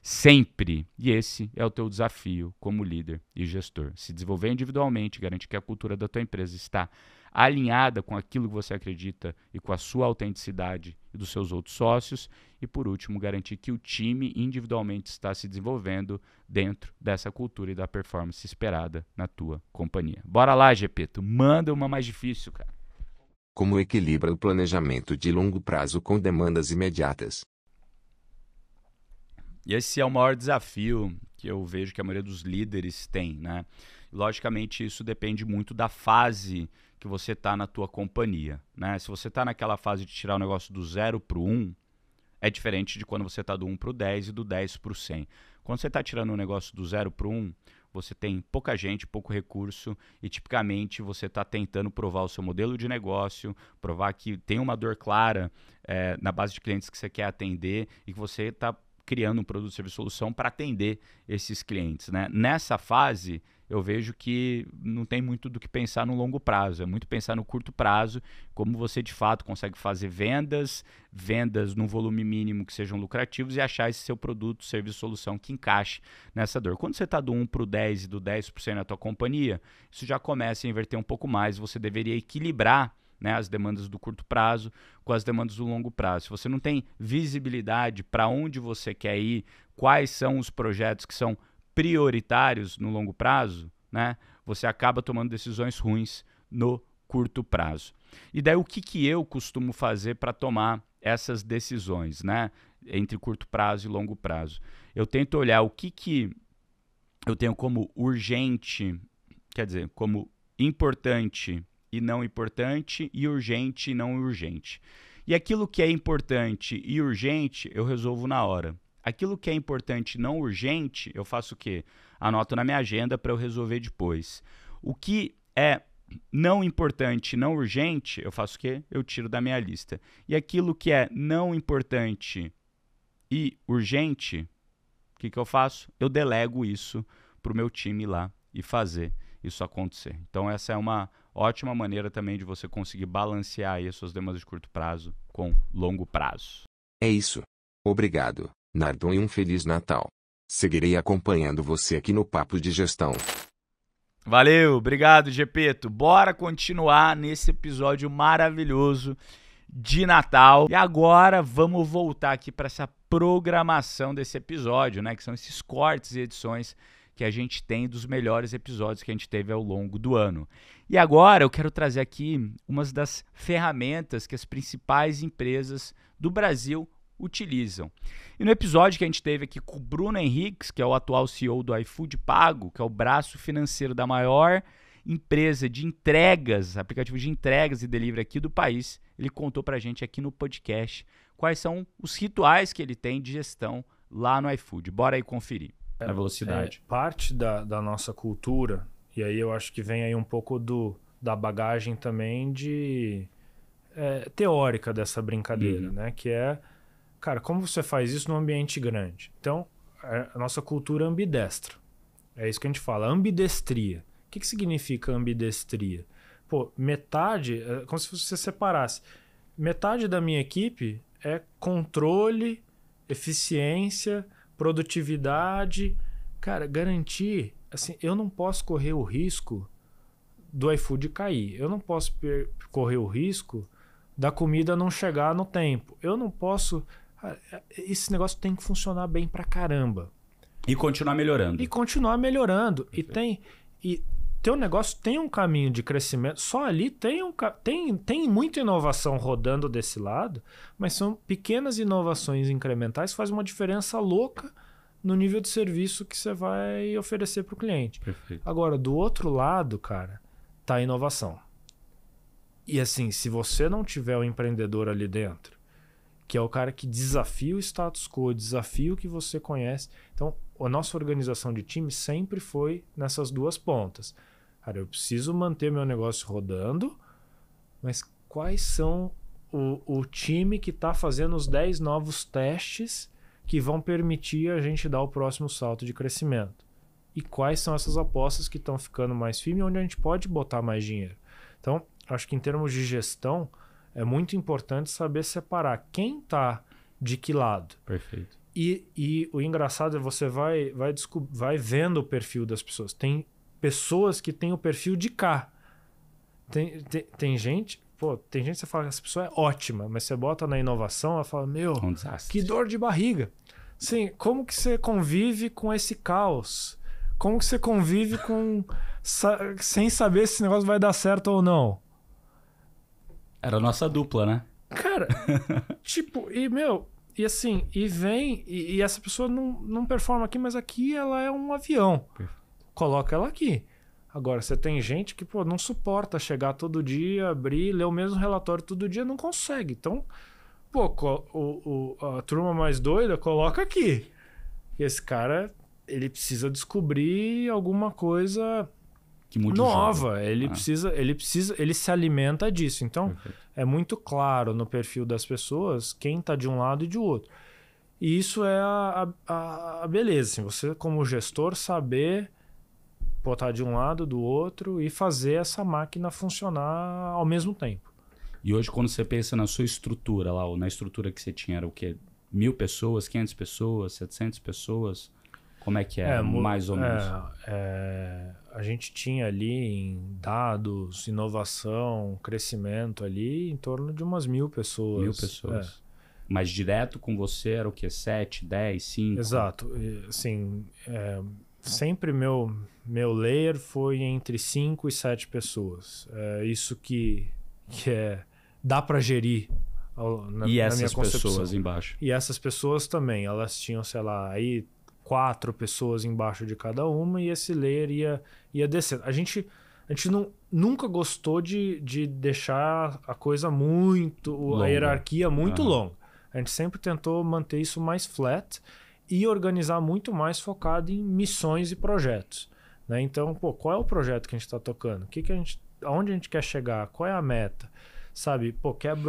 Speaker 1: sempre. E esse é o teu desafio como líder e gestor. Se desenvolver individualmente, garantir que a cultura da tua empresa está alinhada com aquilo que você acredita e com a sua autenticidade e dos seus outros sócios. E, por último, garantir que o time individualmente está se desenvolvendo dentro dessa cultura e da performance esperada na tua companhia. Bora lá, Gepeto. Manda uma mais difícil, cara.
Speaker 4: Como equilibra o planejamento de longo prazo com demandas imediatas?
Speaker 1: E esse é o maior desafio que eu vejo que a maioria dos líderes tem, né? Logicamente, isso depende muito da fase que você está na tua companhia, né? Se você está naquela fase de tirar o negócio do 0 para o 1, é diferente de quando você está do 1 para o 10 e do 10 para o 100. Quando você está tirando um negócio do 0 para o 1, você tem pouca gente, pouco recurso e tipicamente você está tentando provar o seu modelo de negócio, provar que tem uma dor clara na base de clientes que você quer atender e que você está criando um produto, serviço, solução para atender esses clientes, né? Nessa fase, eu vejo que não tem muito do que pensar no longo prazo, é muito pensar no curto prazo, como você de fato consegue fazer vendas num volume mínimo que sejam lucrativos e achar esse seu produto, serviço, solução que encaixe nessa dor. Quando você está do 1 para o 10 e do 10% na tua companhia, isso já começa a inverter um pouco mais, você deveria equilibrar, né, as demandas do curto prazo com as demandas do longo prazo. Se você não tem visibilidade para onde você quer ir, quais são os projetos que são prioritários no longo prazo, né, você acaba tomando decisões ruins no curto prazo. E daí o que eu costumo fazer para tomar essas decisões, né, entre curto prazo e longo prazo? Eu tento olhar o que eu tenho como urgente, quer dizer, como importante e não importante, e urgente e não urgente. E aquilo que é importante e urgente, eu resolvo na hora. Aquilo que é importante e não urgente, eu faço o quê? Anoto na minha agenda para eu resolver depois. O que é não importante e não urgente, eu faço o quê? Eu tiro da minha lista. E aquilo que é não importante e urgente, o que eu faço? Eu delego isso para o meu time lá e fazer isso acontecer. Então essa é uma ótima maneira também de você conseguir balancear aí as suas demandas de curto prazo com longo prazo.
Speaker 4: É isso. Obrigado, Nardon, e um Feliz Natal. Seguirei acompanhando você aqui no Papo de Gestão.
Speaker 1: Valeu, obrigado, Gepeto. Bora continuar nesse episódio maravilhoso de Natal. E agora vamos voltar aqui para essa programação desse episódio, né? Que são esses cortes e edições que a gente tem, dos melhores episódios que a gente teve ao longo do ano. E agora eu quero trazer aqui umas das ferramentas que as principais empresas do Brasil utilizam. E no episódio que a gente teve aqui com o Bruno Henriques, que é o atual CEO do iFood Pago, que é o braço financeiro da maior empresa de entregas, aplicativo de entregas e delivery aqui do país, ele contou pra gente aqui no podcast quais são os rituais que ele tem de gestão lá no iFood. Bora aí conferir na velocidade.
Speaker 5: Parte da nossa cultura, e aí eu acho que vem aí um pouco da bagagem também teórica dessa brincadeira, né? Que é, cara, como você faz isso num ambiente grande? Então, a nossa cultura é ambidestra. É isso que a gente fala, ambidestria. O que significa ambidestria? Pô, metade, é como se você separasse. Metade da minha equipe é controle, eficiência, produtividade. Cara, garantir, assim, eu não posso correr o risco do iFood cair. Eu não posso correr o risco da comida não chegar no tempo. Eu não posso... Esse negócio tem que funcionar bem pra caramba.
Speaker 1: E continuar melhorando.
Speaker 5: E teu negócio tem um caminho de crescimento. Só ali tem muita inovação rodando desse lado, mas são pequenas inovações incrementais que fazem uma diferença louca no nível de serviço que você vai oferecer para o cliente.
Speaker 1: Perfeito.
Speaker 5: Agora, do outro lado, cara, tá a inovação. E assim, se você não tiver o empreendedor ali dentro, que é o cara que desafia o status quo, desafia o que você conhece. Então, a nossa organização de time sempre foi nessas duas pontas. Cara, eu preciso manter meu negócio rodando, mas quais são o time que está fazendo os 10 novos testes que vão permitir a gente dar o próximo salto de crescimento? E quais são essas apostas que estão ficando mais firmes, onde a gente pode botar mais dinheiro? Então, acho que em termos de gestão, é muito importante saber separar quem está de que lado.
Speaker 1: Perfeito.
Speaker 5: E o engraçado é você vai vendo o perfil das pessoas. Tem pessoas que têm o perfil de cá. Tem gente que você fala que essa pessoa é ótima, mas você bota na inovação, ela fala, meu, que dor de barriga. Sim, como que você convive com esse caos? Como que você convive sem saber se esse negócio vai dar certo ou não?
Speaker 1: Era a nossa dupla, né?
Speaker 5: Cara, e essa pessoa não performa aqui, mas aqui ela é um avião.
Speaker 1: Perfeito.
Speaker 5: Coloca ela aqui. Agora, você tem gente que não suporta chegar todo dia, abrir, ler o mesmo relatório todo dia, não consegue. Então, a turma mais doida coloca aqui. E esse cara, ele precisa descobrir alguma coisa nova. Ele se alimenta disso. Então, perfeito, é muito claro no perfil das pessoas quem está de um lado e de outro. E isso é a beleza. Assim, você, como gestor, saber botar de um lado, do outro e fazer essa máquina funcionar ao mesmo tempo.
Speaker 1: E hoje, quando você pensa na sua estrutura lá, ou na estrutura que você tinha, era o quê? 1.000 pessoas, 500 pessoas, 700 pessoas? Como é que é, mais ou menos?
Speaker 5: A gente tinha ali em dados, inovação, crescimento ali, em torno de umas 1.000 pessoas.
Speaker 1: 1.000 pessoas. Mas direto com você era o quê? 7, 10, 5?
Speaker 5: Exato. Assim, sempre meu layer foi entre 5 e 7 pessoas. Isso que dá para gerir na minha concepção.
Speaker 1: Pessoas embaixo?
Speaker 5: E essas pessoas também, elas tinham, sei lá, aí 4 pessoas embaixo de cada uma e esse layer ia descendo. A gente nunca gostou de deixar a coisa a hierarquia muito longa. A gente sempre tentou manter isso mais flat e organizar muito mais focado em missões e projetos. Né? Então, qual é o projeto que a gente está tocando? Aonde a gente quer chegar? Qual é a meta? Sabe,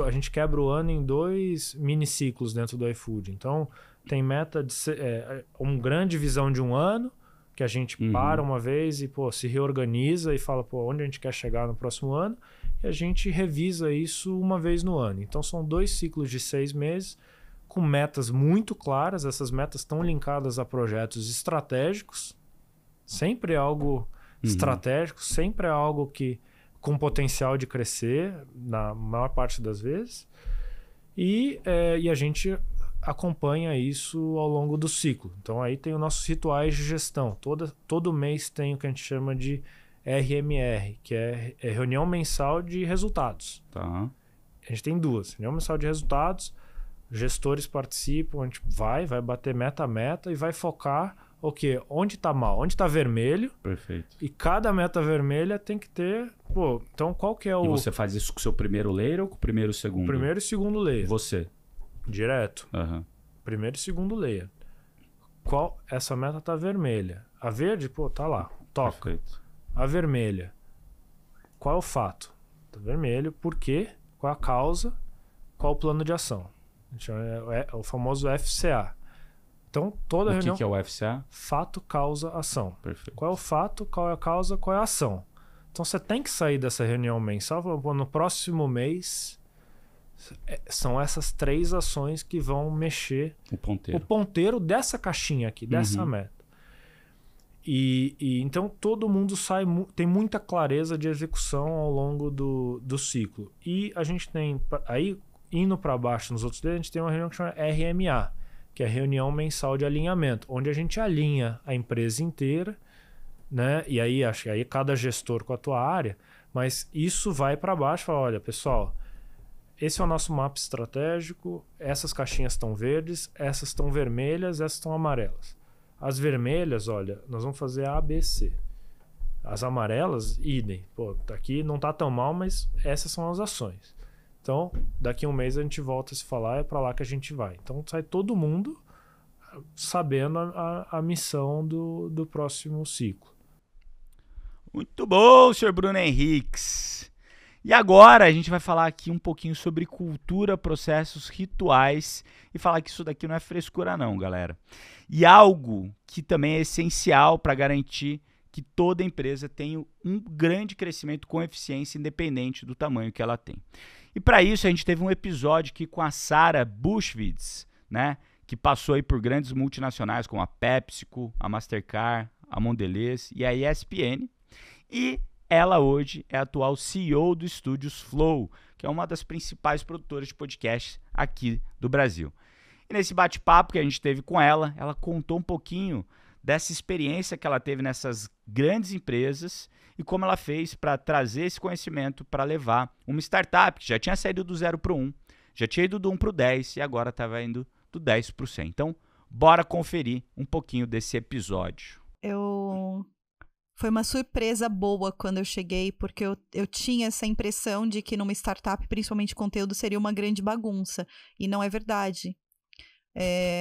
Speaker 5: a gente quebra o ano em 2 miniciclos dentro do iFood. Então, tem meta de ser uma grande visão de um ano, que a gente para uma vez e se reorganiza e fala onde a gente quer chegar no próximo ano, e a gente revisa isso uma vez no ano. Então, são 2 ciclos de 6 meses, com metas muito claras. Essas metas estão linkadas a projetos estratégicos. Sempre é algo estratégico, sempre é algo com potencial de crescer, na maior parte das vezes. E a gente acompanha isso ao longo do ciclo. Então aí tem os nossos rituais de gestão. Todo mês tem o que a gente chama de RMR, que é reunião mensal de resultados.
Speaker 1: Tá.
Speaker 5: A gente tem 2. Reunião mensal de resultados, gestores participam, a gente vai bater meta a meta e vai focar o quê? Onde está mal, onde está vermelho.
Speaker 1: Perfeito.
Speaker 5: E cada meta vermelha tem que ter... Pô, então qual que é o...
Speaker 1: E você faz isso com o seu primeiro layer ou com o primeiro e o segundo?
Speaker 5: Primeiro e segundo layer.
Speaker 1: Você.
Speaker 5: Direto. Primeiro e segundo layer. Essa meta tá vermelha. A verde, pô, tá lá. Toca.
Speaker 1: Perfeito.
Speaker 5: A vermelha. Qual é o fato? Tá vermelho. Por quê? Qual a causa? Qual o plano de ação? É o famoso FCA. Então, toda reunião...
Speaker 1: O que é o FCA?
Speaker 5: Fato, causa, ação.
Speaker 1: Perfeito.
Speaker 5: Qual é o fato? Qual é a causa? Qual é a ação? Então, você tem que sair dessa reunião mensal. Pô, no próximo mês, são essas 3 ações que vão mexer o ponteiro dessa caixinha aqui, dessa meta. E então, todo mundo tem muita clareza de execução ao longo do ciclo. E a gente tem... Aí, indo para baixo nos outros dedos, a gente tem uma reunião que chama RMA, que é a reunião mensal de alinhamento, onde a gente alinha a empresa inteira, né? E aí, acho que aí cada gestor com a tua área, mas isso vai para baixo e fala, olha, pessoal, esse é o nosso mapa estratégico, essas caixinhas estão verdes, essas estão vermelhas, essas estão amarelas. As vermelhas, olha, nós vamos fazer A, B, C. As amarelas, idem. Pô, aqui não tá tão mal, mas essas são as ações. Então, daqui a um mês a gente volta a se falar, é para lá que a gente vai. Então, sai todo mundo sabendo a missão do próximo ciclo.
Speaker 1: Muito bom, senhor Bruno Henriques. E agora a gente vai falar aqui um pouquinho sobre cultura, processos, rituais e falar que isso daqui não é frescura não, galera. E algo que também é essencial para garantir que toda empresa tenha um grande crescimento com eficiência independente do tamanho que ela tem. E para isso a gente teve um episódio aqui com a Sara Bushvids, né, que passou aí por grandes multinacionais como a PepsiCo, a Mastercard, a Mondelez e a ESPN. E ela hoje é a atual CEO do Estúdios Flow, que é uma das principais produtoras de podcasts aqui do Brasil. E nesse bate-papo que a gente teve com ela, ela contou um pouquinho dessa experiência que ela teve nessas grandes empresas e como ela fez para trazer esse conhecimento para levar uma startup que já tinha saído do 0 para o 1, já tinha ido do 1 para o 10 e agora estava indo do 10 para o 100. Então, bora conferir um pouquinho desse episódio.
Speaker 6: Foi uma surpresa boa quando eu cheguei, porque eu tinha essa impressão de que numa startup, principalmente conteúdo, seria uma grande bagunça. E não é verdade.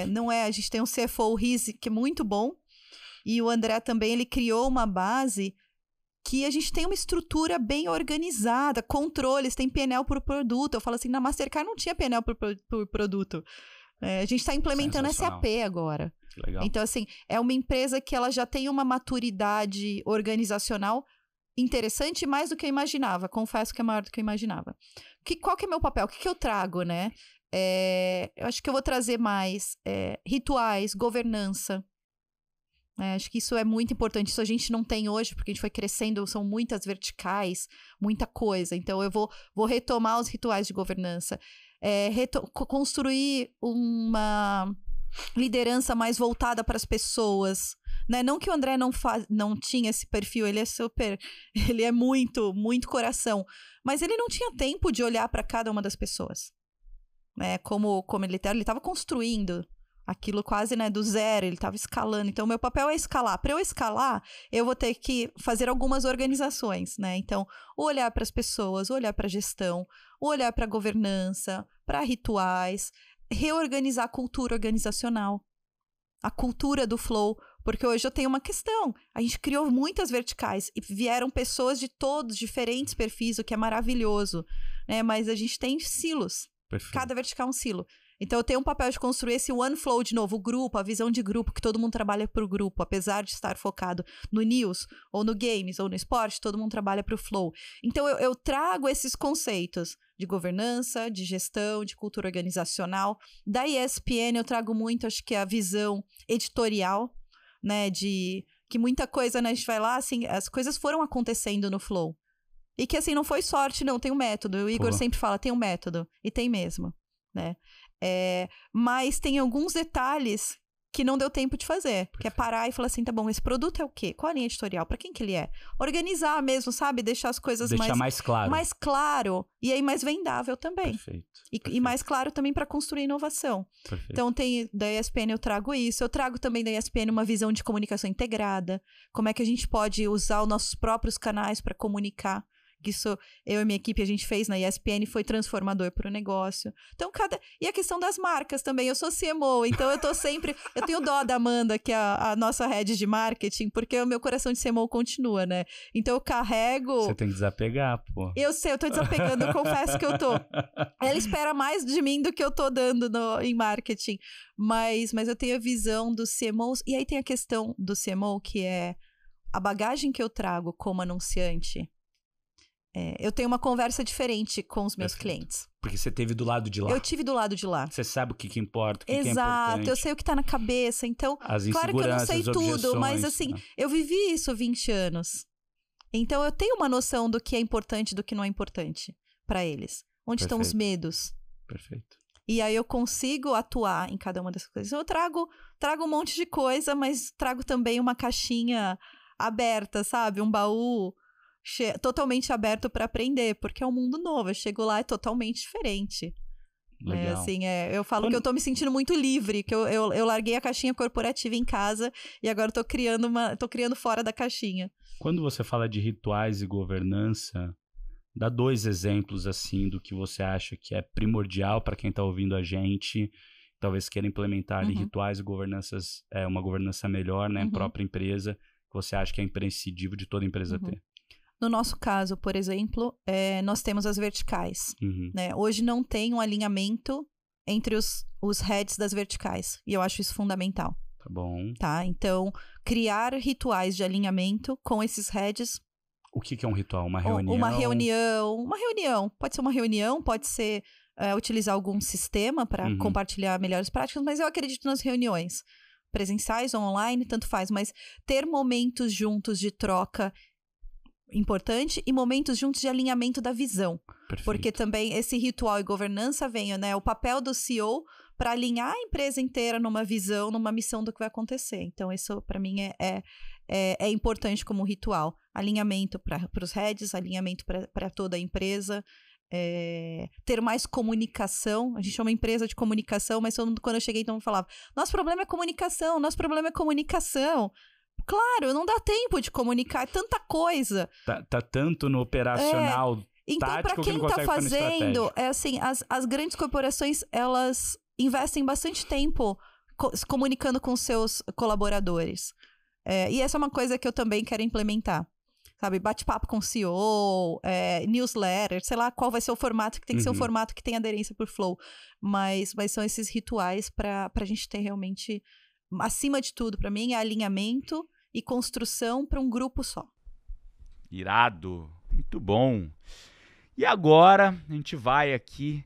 Speaker 6: Não é, a gente tem um CFO Riz, que é muito bom, e o André também, ele criou uma base que a gente tem uma estrutura bem organizada, controles, tem PNL por produto. Eu falo assim, na Mastercard não tinha PNL por produto. A gente está implementando SAP agora.
Speaker 1: Legal.
Speaker 6: Então, assim, é uma empresa que ela já tem uma maturidade organizacional interessante, mais do que eu imaginava. Confesso que é maior do que eu imaginava. Qual que é meu papel? O que eu trago, né? Eu acho que eu vou trazer mais rituais, governança. Acho que isso é muito importante. Isso a gente não tem hoje, porque a gente foi crescendo, são muitas verticais, muita coisa. Então, eu vou retomar os rituais de governança. Construir uma liderança mais voltada para as pessoas, né? Não que o André não tinha esse perfil, ele é muito, muito coração, mas ele não tinha tempo de olhar para cada uma das pessoas, né? Como ele estava construindo aquilo quase, né, do zero, ele estava escalando. Então, meu papel é escalar. Para eu escalar, eu vou ter que fazer algumas organizações, né? Então, olhar para as pessoas, olhar para a gestão, olhar para a governança, para rituais, reorganizar a cultura organizacional, a cultura do flow, porque hoje eu tenho uma questão. A gente criou muitas verticais e vieram pessoas de todos diferentes perfis, o que é maravilhoso, né? Mas a gente tem silos.
Speaker 1: Perfeito.
Speaker 6: Cada vertical é um silo. Então, eu tenho um papel de construir esse one flow de novo, o grupo, a visão de grupo, que todo mundo trabalha para o grupo, apesar de estar focado no news, ou no games, ou no esporte, todo mundo trabalha para o flow. Então, eu trago esses conceitos de governança, de gestão, de cultura organizacional. Da ESPN, eu trago muito, acho que a visão editorial, né, de que muita coisa, né, a gente vai lá, assim, as coisas foram acontecendo no flow. E que, assim, não foi sorte, não, tem um método. O Igor sempre fala, tem um método, e tem mesmo. Né? Mas tem alguns detalhes que não deu tempo de fazer. Que é parar e falar assim, tá bom, esse produto é o quê? Qual a linha editorial? Pra quem que ele é? Organizar mesmo, sabe? Deixar as coisas
Speaker 1: mais claro.
Speaker 6: Mais claro. E aí mais vendável também.
Speaker 1: Perfeito.
Speaker 6: E mais claro também para construir inovação.
Speaker 1: Perfeito.
Speaker 6: Então, da ESPN eu trago isso. Eu trago também da ESPN uma visão de comunicação integrada. Como é que a gente pode usar os nossos próprios canais para comunicar. Isso, eu e minha equipe, a gente fez na ESPN, foi transformador para o negócio. Então, E a questão das marcas também. Eu sou CMO, então eu tô sempre... Eu tenho dó da Amanda, que é a nossa head de marketing, porque o meu coração de CMO continua, né? Então, eu carrego...
Speaker 1: Você tem que desapegar, pô.
Speaker 6: Eu sei, eu tô desapegando, eu confesso que eu tô. Ela espera mais de mim do que eu tô dando em marketing. Mas eu tenho a visão dos CMOs. E aí tem a questão do CMO, que é a bagagem que eu trago como anunciante. Eu tenho uma conversa diferente com os meus clientes.
Speaker 1: Porque você teve do lado de lá.
Speaker 6: Eu tive do lado de lá.
Speaker 1: Você sabe o que importa, o que é importante.
Speaker 6: Exato, eu sei o que tá na cabeça. Então, claro que eu não sei tudo, mas assim, eu vivi isso 20 anos. Então, eu tenho uma noção do que é importante e do que não é importante para eles. Onde estão os medos.
Speaker 1: Perfeito.
Speaker 6: E aí eu consigo atuar em cada uma dessas coisas. Eu trago um monte de coisa, mas trago também uma caixinha aberta, sabe? Um baú totalmente aberto para aprender, porque é um mundo novo. Eu chego lá, é totalmente diferente.
Speaker 1: Legal.
Speaker 6: Assim, eu falo que eu tô me sentindo muito livre, que eu larguei a caixinha corporativa em casa e agora tô criando fora da caixinha.
Speaker 1: Quando você fala de rituais e governança, dá 2 exemplos assim do que você acha que é primordial para quem está ouvindo a gente, talvez queira implementar rituais e governanças, uma governança melhor, né, própria empresa, que você acha que é imprescindível de toda empresa ter.
Speaker 6: No nosso caso, por exemplo, nós temos as verticais. Né? Hoje não tem um alinhamento entre os heads das verticais. E eu acho isso fundamental.
Speaker 1: Tá bom.
Speaker 6: Tá? Então, criar rituais de alinhamento com esses heads.
Speaker 1: O que é um ritual? Uma reunião?
Speaker 6: Uma reunião. Pode ser uma reunião, pode ser utilizar algum sistema para compartilhar melhores práticas, mas eu acredito nas reuniões. Presenciais ou online, tanto faz. Mas ter momentos juntos de troca importante e momentos juntos de alinhamento da visão.
Speaker 1: Perfeito.
Speaker 6: Porque também esse ritual e governança vem, né? O papel do CEO para alinhar a empresa inteira numa visão, numa missão do que vai acontecer. Então, isso para mim é importante como ritual. Alinhamento para os heads, alinhamento para toda a empresa. Ter mais comunicação. A gente é uma empresa de comunicação, mas quando eu cheguei, então falava, nosso problema é comunicação. Claro, não dá tempo de comunicar, é tanta coisa.
Speaker 1: Tá tanto no operacional
Speaker 6: então,
Speaker 1: tático
Speaker 6: para quem
Speaker 1: que não consegue
Speaker 6: tá fazendo, assim, as grandes corporações, elas investem bastante tempo se comunicando com seus colaboradores. E essa é uma coisa que eu também quero implementar. Sabe, bate-papo com o CEO, newsletter, sei lá qual vai ser o formato, que tem que ser um formato que tem aderência por flow. Mas são esses rituais pra gente ter realmente, acima de tudo, pra mim, é alinhamento e construção para um grupo só.
Speaker 1: Irado, muito bom. E agora a gente vai aqui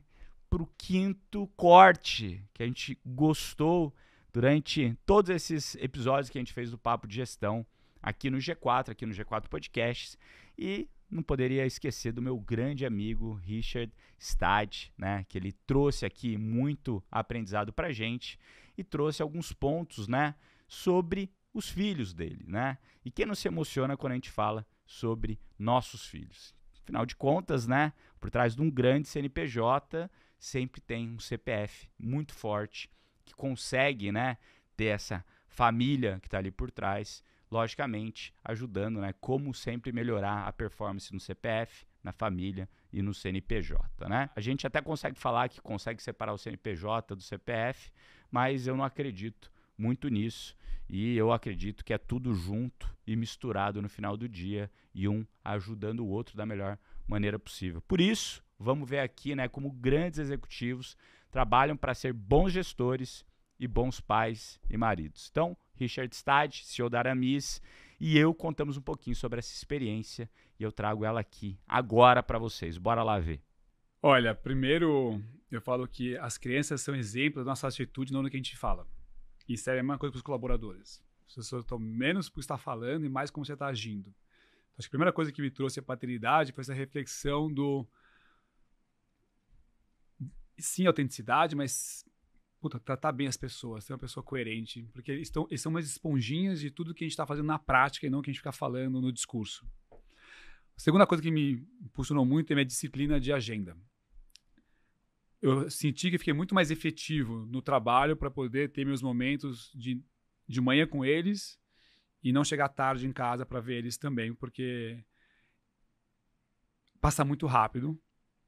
Speaker 1: pro 5º corte, que a gente gostou durante todos esses episódios que a gente fez do Papo de Gestão aqui no G4 Podcasts. E não poderia esquecer do meu grande amigo Richard Stade, né, que ele trouxe aqui muito aprendizado pra gente e trouxe alguns pontos, né, sobre os filhos dele, né? E quem não se emociona quando a gente fala sobre nossos filhos? Afinal de contas, né, por trás de um grande CNPJ sempre tem um CPF muito forte que consegue, né, ter essa família que está ali por trás, logicamente ajudando, né, como sempre melhorar a performance no CPF, na família e no CNPJ, né? A gente até consegue falar que consegue separar o CNPJ do CPF, mas eu não acredito muito nisso. E eu acredito que é tudo junto e misturado no final do dia e um ajudando o outro da melhor maneira possível. Por isso, vamos ver aqui, né, como grandes executivos trabalham para ser bons gestores e bons pais e maridos. Então, Richard Stade, CEO da Aramis, e eu contamos um pouquinho sobre essa experiência e eu trago ela aqui agora para vocês. Bora lá ver.
Speaker 7: Olha, primeiro eu falo que as crianças são exemplos da nossa atitude, não do que a gente fala. Isso é a mesma coisa para os colaboradores. As pessoas estão menos por estar falando e mais como você está agindo. Então, acho que a primeira coisa que me trouxe a paternidade foi essa reflexão do... sim, autenticidade, mas tratar bem as pessoas, ser uma pessoa coerente, porque eles são umas esponjinhas de tudo que a gente está fazendo na prática e não que a gente fica falando no discurso. A segunda coisa que me impulsionou muito é a minha disciplina de agenda. Eu senti que fiquei muito mais efetivo no trabalho para poder ter meus momentos de manhã com eles e não chegar tarde em casa para ver eles também, porque passa muito rápido.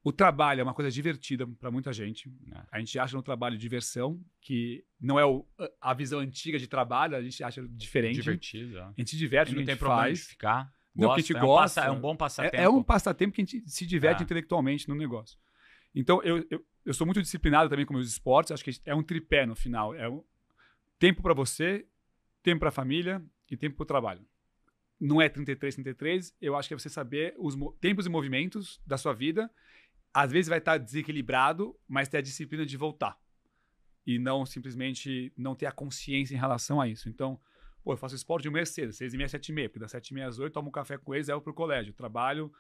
Speaker 7: O trabalho é uma coisa divertida para muita gente. A gente acha no trabalho diversão, que não é a visão antiga de trabalho, a gente acha diferente.
Speaker 1: Divertido.
Speaker 7: A gente se diverte no que a gente faz.
Speaker 1: De ficar.
Speaker 7: Não, que a gente gosta.
Speaker 1: É um bom passatempo.
Speaker 7: É um passatempo que a gente se diverte intelectualmente no negócio. Então, eu sou muito disciplinado também com meus esportes. Acho que é um tripé no final. É tempo para você, tempo para a família e tempo para o trabalho. Não é 33. Eu acho que é você saber os tempos e movimentos da sua vida. Às vezes vai estar desequilibrado, mas ter a disciplina de voltar. E não simplesmente não ter a consciência em relação a isso. Então, eu faço esporte de manhã cedo, 6h30, 7h30, porque das 7h30 às 8h tomo um café com eles e eu pro colégio. Trabalho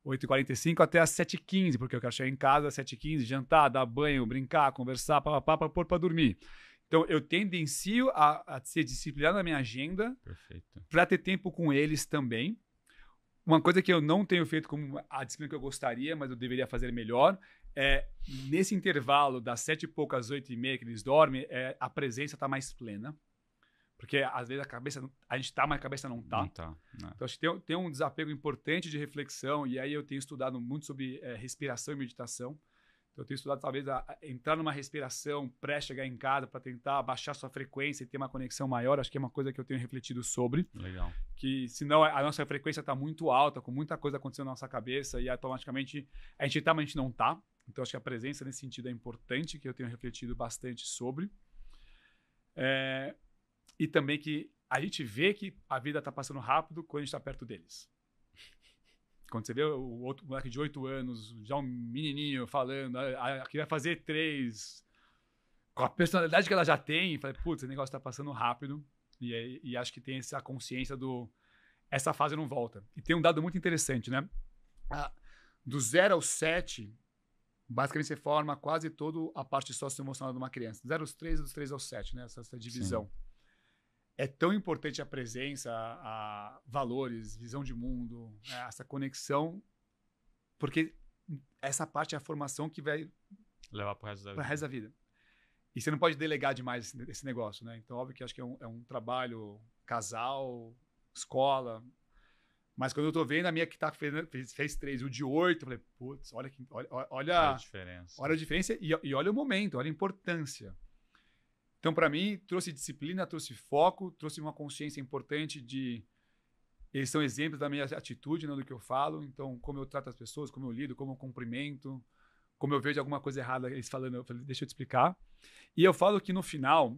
Speaker 7: 8h45 até às 7h15, porque eu quero chegar em casa às 7h15, jantar, dar banho, brincar, conversar, para pôr para dormir. Então, eu tendencio a ser disciplinado na minha agenda para ter tempo com eles também. Uma coisa que eu não tenho feito como a disciplina que eu gostaria, mas eu deveria fazer melhor, é nesse intervalo das 7 e pouco às 8h30 que eles dormem, a presença está mais plena. Porque às vezes a gente está, mas a cabeça não está. Então acho que tem um desapego importante de reflexão, e aí eu tenho estudado muito sobre respiração e meditação. Então eu tenho estudado talvez entrar numa respiração pré-chegar em casa para tentar baixar sua frequência e ter uma conexão maior. Acho que é uma coisa que eu tenho refletido sobre.
Speaker 1: Legal.
Speaker 7: Que senão a nossa frequência está muito alta, com muita coisa acontecendo na nossa cabeça e automaticamente a gente está, mas a gente não está. Então acho que a presença nesse sentido é importante, que eu tenho refletido bastante sobre. E também que a gente vê que a vida está passando rápido quando a gente está perto deles. Quando você vê o outro moleque de 8 anos, já um menininho falando, que vai fazer 3, com a personalidade que ela já tem, fala, putz, esse negócio está passando rápido. E acho que tem essa consciência essa fase não volta. E tem um dado muito interessante, né? Do 0 ao 7, basicamente você forma quase toda a parte socioemocional de uma criança. 0 aos 3 e dos 3 aos 7, né? Essa divisão. Sim. É tão importante a presença, a valores, visão de mundo, essa conexão, porque essa parte é a formação que vai
Speaker 1: levar para o
Speaker 7: resto da vida. E você não pode delegar demais esse negócio, né? Então, óbvio que acho que é um trabalho casal, escola. Mas quando eu tô vendo a minha que fez 3, o de 8, eu falei, putz, olha a diferença. Olha a diferença e olha o momento, olha a importância. Então, para mim, trouxe disciplina, trouxe foco, trouxe uma consciência importante de... Eles são exemplos da minha atitude, não do que eu falo. Então, como eu trato as pessoas, como eu lido, como eu cumprimento, como eu vejo alguma coisa errada, eles falando, eu falei, deixa eu te explicar. E eu falo que, no final,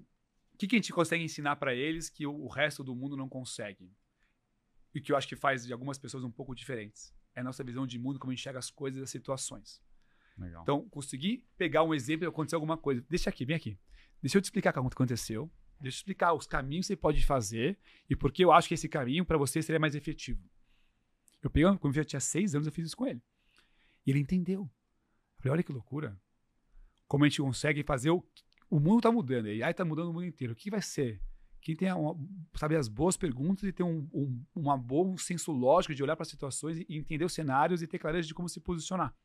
Speaker 7: o que a gente consegue ensinar para eles que o resto do mundo não consegue? E que eu acho que faz de algumas pessoas um pouco diferentes. É a nossa visão de mundo, como a gente enxerga as coisas e as situações.
Speaker 1: Legal.
Speaker 7: Então, conseguir pegar um exemplo e acontecer alguma coisa. Deixa aqui, vem aqui. Deixa eu te explicar o que aconteceu. Deixa eu explicar os caminhos que você pode fazer e por que eu acho que esse caminho para você seria mais efetivo. Eu peguei, quando eu tinha 6 anos, eu fiz isso com ele. E ele entendeu. Eu falei, olha que loucura. Como a gente consegue fazer o mundo está mudando. A AI está mudando o mundo inteiro. O que vai ser? Quem tem sabe, as boas perguntas e ter um bom senso lógico de olhar para as situações e entender os cenários e ter clareza de como se posicionar.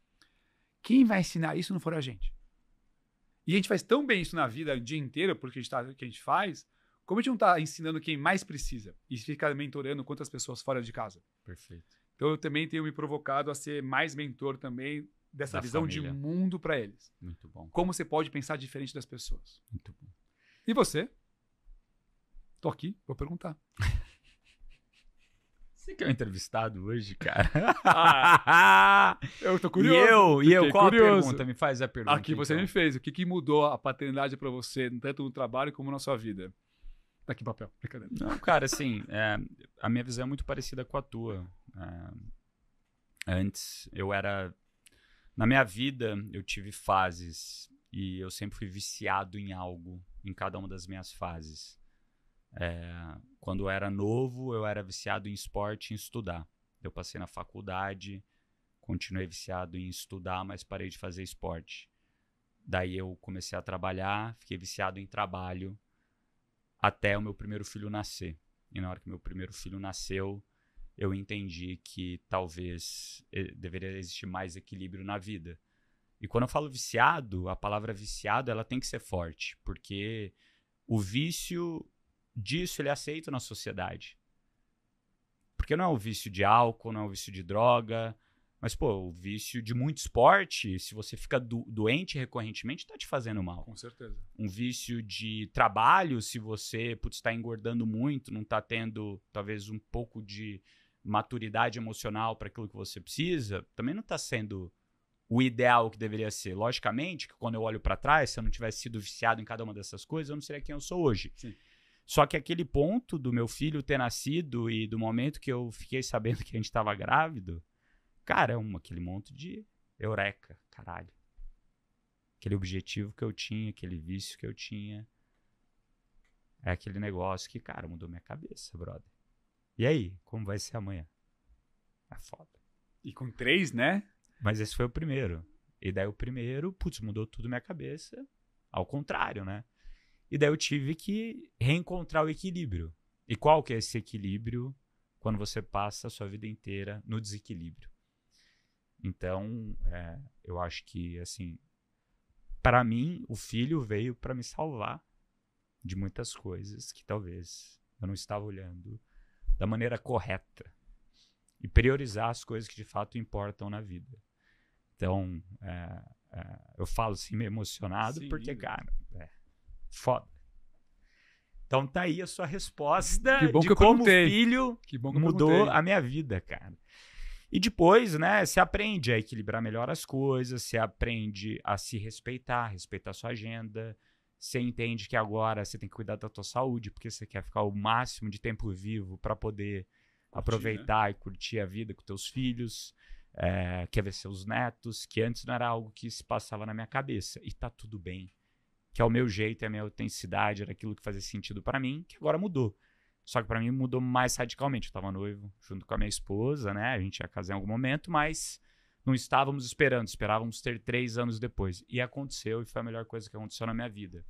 Speaker 7: Quem vai ensinar isso não for a gente? E a gente faz tão bem isso na vida o dia inteiro, porque que a gente faz, como a gente não está ensinando quem mais precisa e fica mentorando quantas pessoas fora de casa.
Speaker 1: Perfeito.
Speaker 7: Então eu também tenho me provocado a ser mais mentor também dessa visão família. De mundo para eles.
Speaker 1: Muito bom.
Speaker 7: Como você pode pensar diferente das pessoas.
Speaker 1: Muito bom.
Speaker 7: E você? Tô aqui, vou perguntar.
Speaker 1: Você que é o entrevistado hoje, cara.
Speaker 7: Eu tô curioso.
Speaker 1: E eu qual curioso. A pergunta? Me faz a pergunta.
Speaker 7: Aqui você me fez. O que mudou a paternidade pra você, tanto no trabalho como na sua vida? Tá aqui papel. Brincadeira.
Speaker 1: Não, cara, assim, a minha visão é muito parecida com a tua. Antes, eu era... Na minha vida, eu tive fases e eu sempre fui viciado em algo, em cada uma das minhas fases. Quando eu era novo, eu era viciado em esporte e em estudar. Eu passei na faculdade, continuei viciado em estudar, mas parei de fazer esporte. Daí eu comecei a trabalhar, fiquei viciado em trabalho até o meu primeiro filho nascer. E na hora que meu primeiro filho nasceu, eu entendi que talvez deveria existir mais equilíbrio na vida. E quando eu falo viciado, a palavra viciado ela tem que ser forte, porque o vício disso ele é aceito na sociedade. Porque não é o vício de álcool, não é o vício de droga, mas, pô, o vício de muito esporte, se você fica doente recorrentemente, tá te fazendo mal.
Speaker 7: Com certeza.
Speaker 1: Um vício de trabalho, se você está engordando muito, não tá tendo, talvez, um pouco de maturidade emocional para aquilo que você precisa, também não tá sendo o ideal que deveria ser. Logicamente, que quando eu olho para trás, se eu não tivesse sido viciado em cada uma dessas coisas, eu não seria quem eu sou hoje.
Speaker 7: Sim.
Speaker 1: Só que aquele ponto do meu filho ter nascido e do momento que eu fiquei sabendo que a gente estava grávido, cara, aquele monte de eureka, caralho. Aquele objetivo que eu tinha, aquele vício que eu tinha. É aquele negócio que, cara, mudou minha cabeça, brother. E aí, como vai ser amanhã? É foda.
Speaker 7: E com 3, né?
Speaker 1: Mas esse foi o primeiro. E daí o primeiro, putz, mudou tudo minha cabeça. Ao contrário, né? E daí eu tive que reencontrar o equilíbrio. E qual que é esse equilíbrio quando você passa a sua vida inteira no desequilíbrio? Então, eu acho que, assim, para mim, o filho veio para me salvar de muitas coisas que talvez eu não estava olhando da maneira correta e priorizar as coisas que de fato importam na vida. Então, eu falo assim meio emocionado. Sim, porque, cara, foda. Então tá aí a sua resposta de como o filho mudou a minha vida, cara. E depois, né, você aprende a equilibrar melhor as coisas, você aprende a se respeitar a sua agenda, você entende que agora você tem que cuidar da tua saúde, porque você quer ficar o máximo de tempo vivo para poder aproveitar, né? E curtir a vida com teus filhos, quer ver seus netos, que antes não era algo que se passava na minha cabeça. E tá tudo bem. Que é o meu jeito, é a minha autenticidade, era aquilo que fazia sentido para mim, que agora mudou. Só que para mim mudou mais radicalmente. Eu tava noivo junto com a minha esposa, né? A gente ia casar em algum momento, mas não estávamos esperando. Esperávamos ter 3 anos depois. E aconteceu, e foi a melhor coisa que aconteceu na minha vida.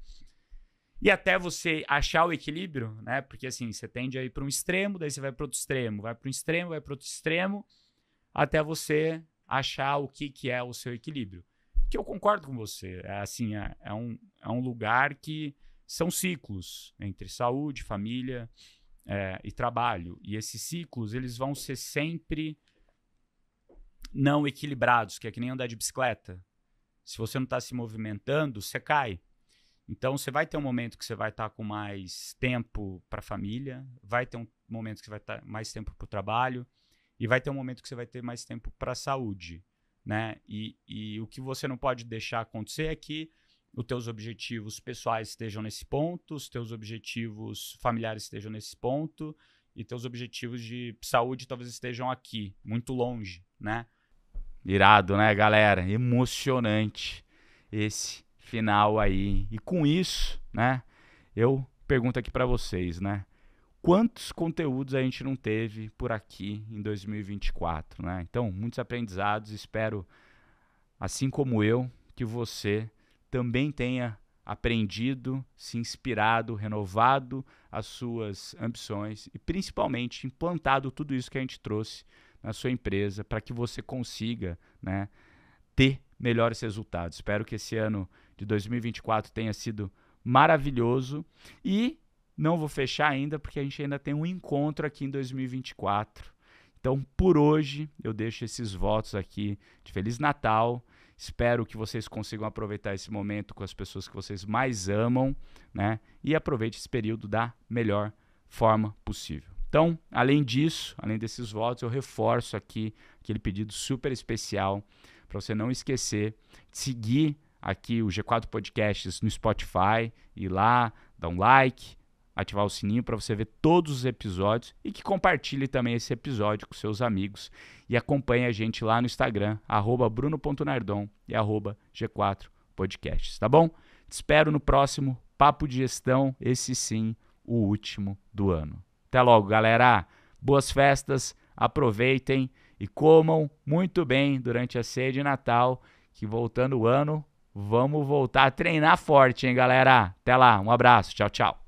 Speaker 1: E até você achar o equilíbrio, né? Porque assim, você tende a ir para um extremo, daí você vai para outro extremo. Vai para um extremo, vai para outro extremo, até você achar o que é o seu equilíbrio. Que eu concordo com você. É um lugar que são ciclos entre saúde, família e trabalho. E esses ciclos, eles vão ser sempre não equilibrados, que é que nem andar de bicicleta. Se você não está se movimentando, você cai. Então, você vai ter um momento que você vai estar com mais tempo para a família, vai ter um momento que você vai estar mais tempo para o trabalho, e vai ter um momento que você vai ter mais tempo para a saúde, né? E o que você não pode deixar acontecer é que os teus objetivos pessoais estejam nesse ponto, os teus objetivos familiares estejam nesse ponto, e teus objetivos de saúde talvez estejam aqui, muito longe, né? Irado, né, galera? Emocionante esse final aí. E com isso, né, eu pergunto aqui para vocês, né? Quantos conteúdos a gente não teve por aqui em 2024, né? Então, muitos aprendizados. Espero, assim como eu, que você também tenha aprendido, se inspirado, renovado as suas ambições e, principalmente, implantado tudo isso que a gente trouxe na sua empresa para que você consiga, né, ter melhores resultados. Espero que esse ano de 2024 tenha sido maravilhoso e não vou fechar ainda porque a gente ainda tem um encontro aqui em 2024. Então, por hoje, eu deixo esses votos aqui de Feliz Natal. Espero que vocês consigam aproveitar esse momento com as pessoas que vocês mais amam, né? E aproveite esse período da melhor forma possível. Então, além disso, além desses votos, eu reforço aqui aquele pedido super especial para você não esquecer de seguir aqui o G4 Podcasts no Spotify, ir lá, dar um like, ativar o sininho para você ver todos os episódios e que compartilhe também esse episódio com seus amigos e acompanhe a gente lá no Instagram, @bruno.nardon e @G4podcasts, tá bom? Te espero no próximo Papo de Gestão, esse sim, o último do ano. Até logo, galera. Boas festas, aproveitem e comam muito bem durante a ceia de Natal, que voltando o ano Vamos voltar a treinar forte, hein, galera? Até lá, um abraço, tchau, tchau.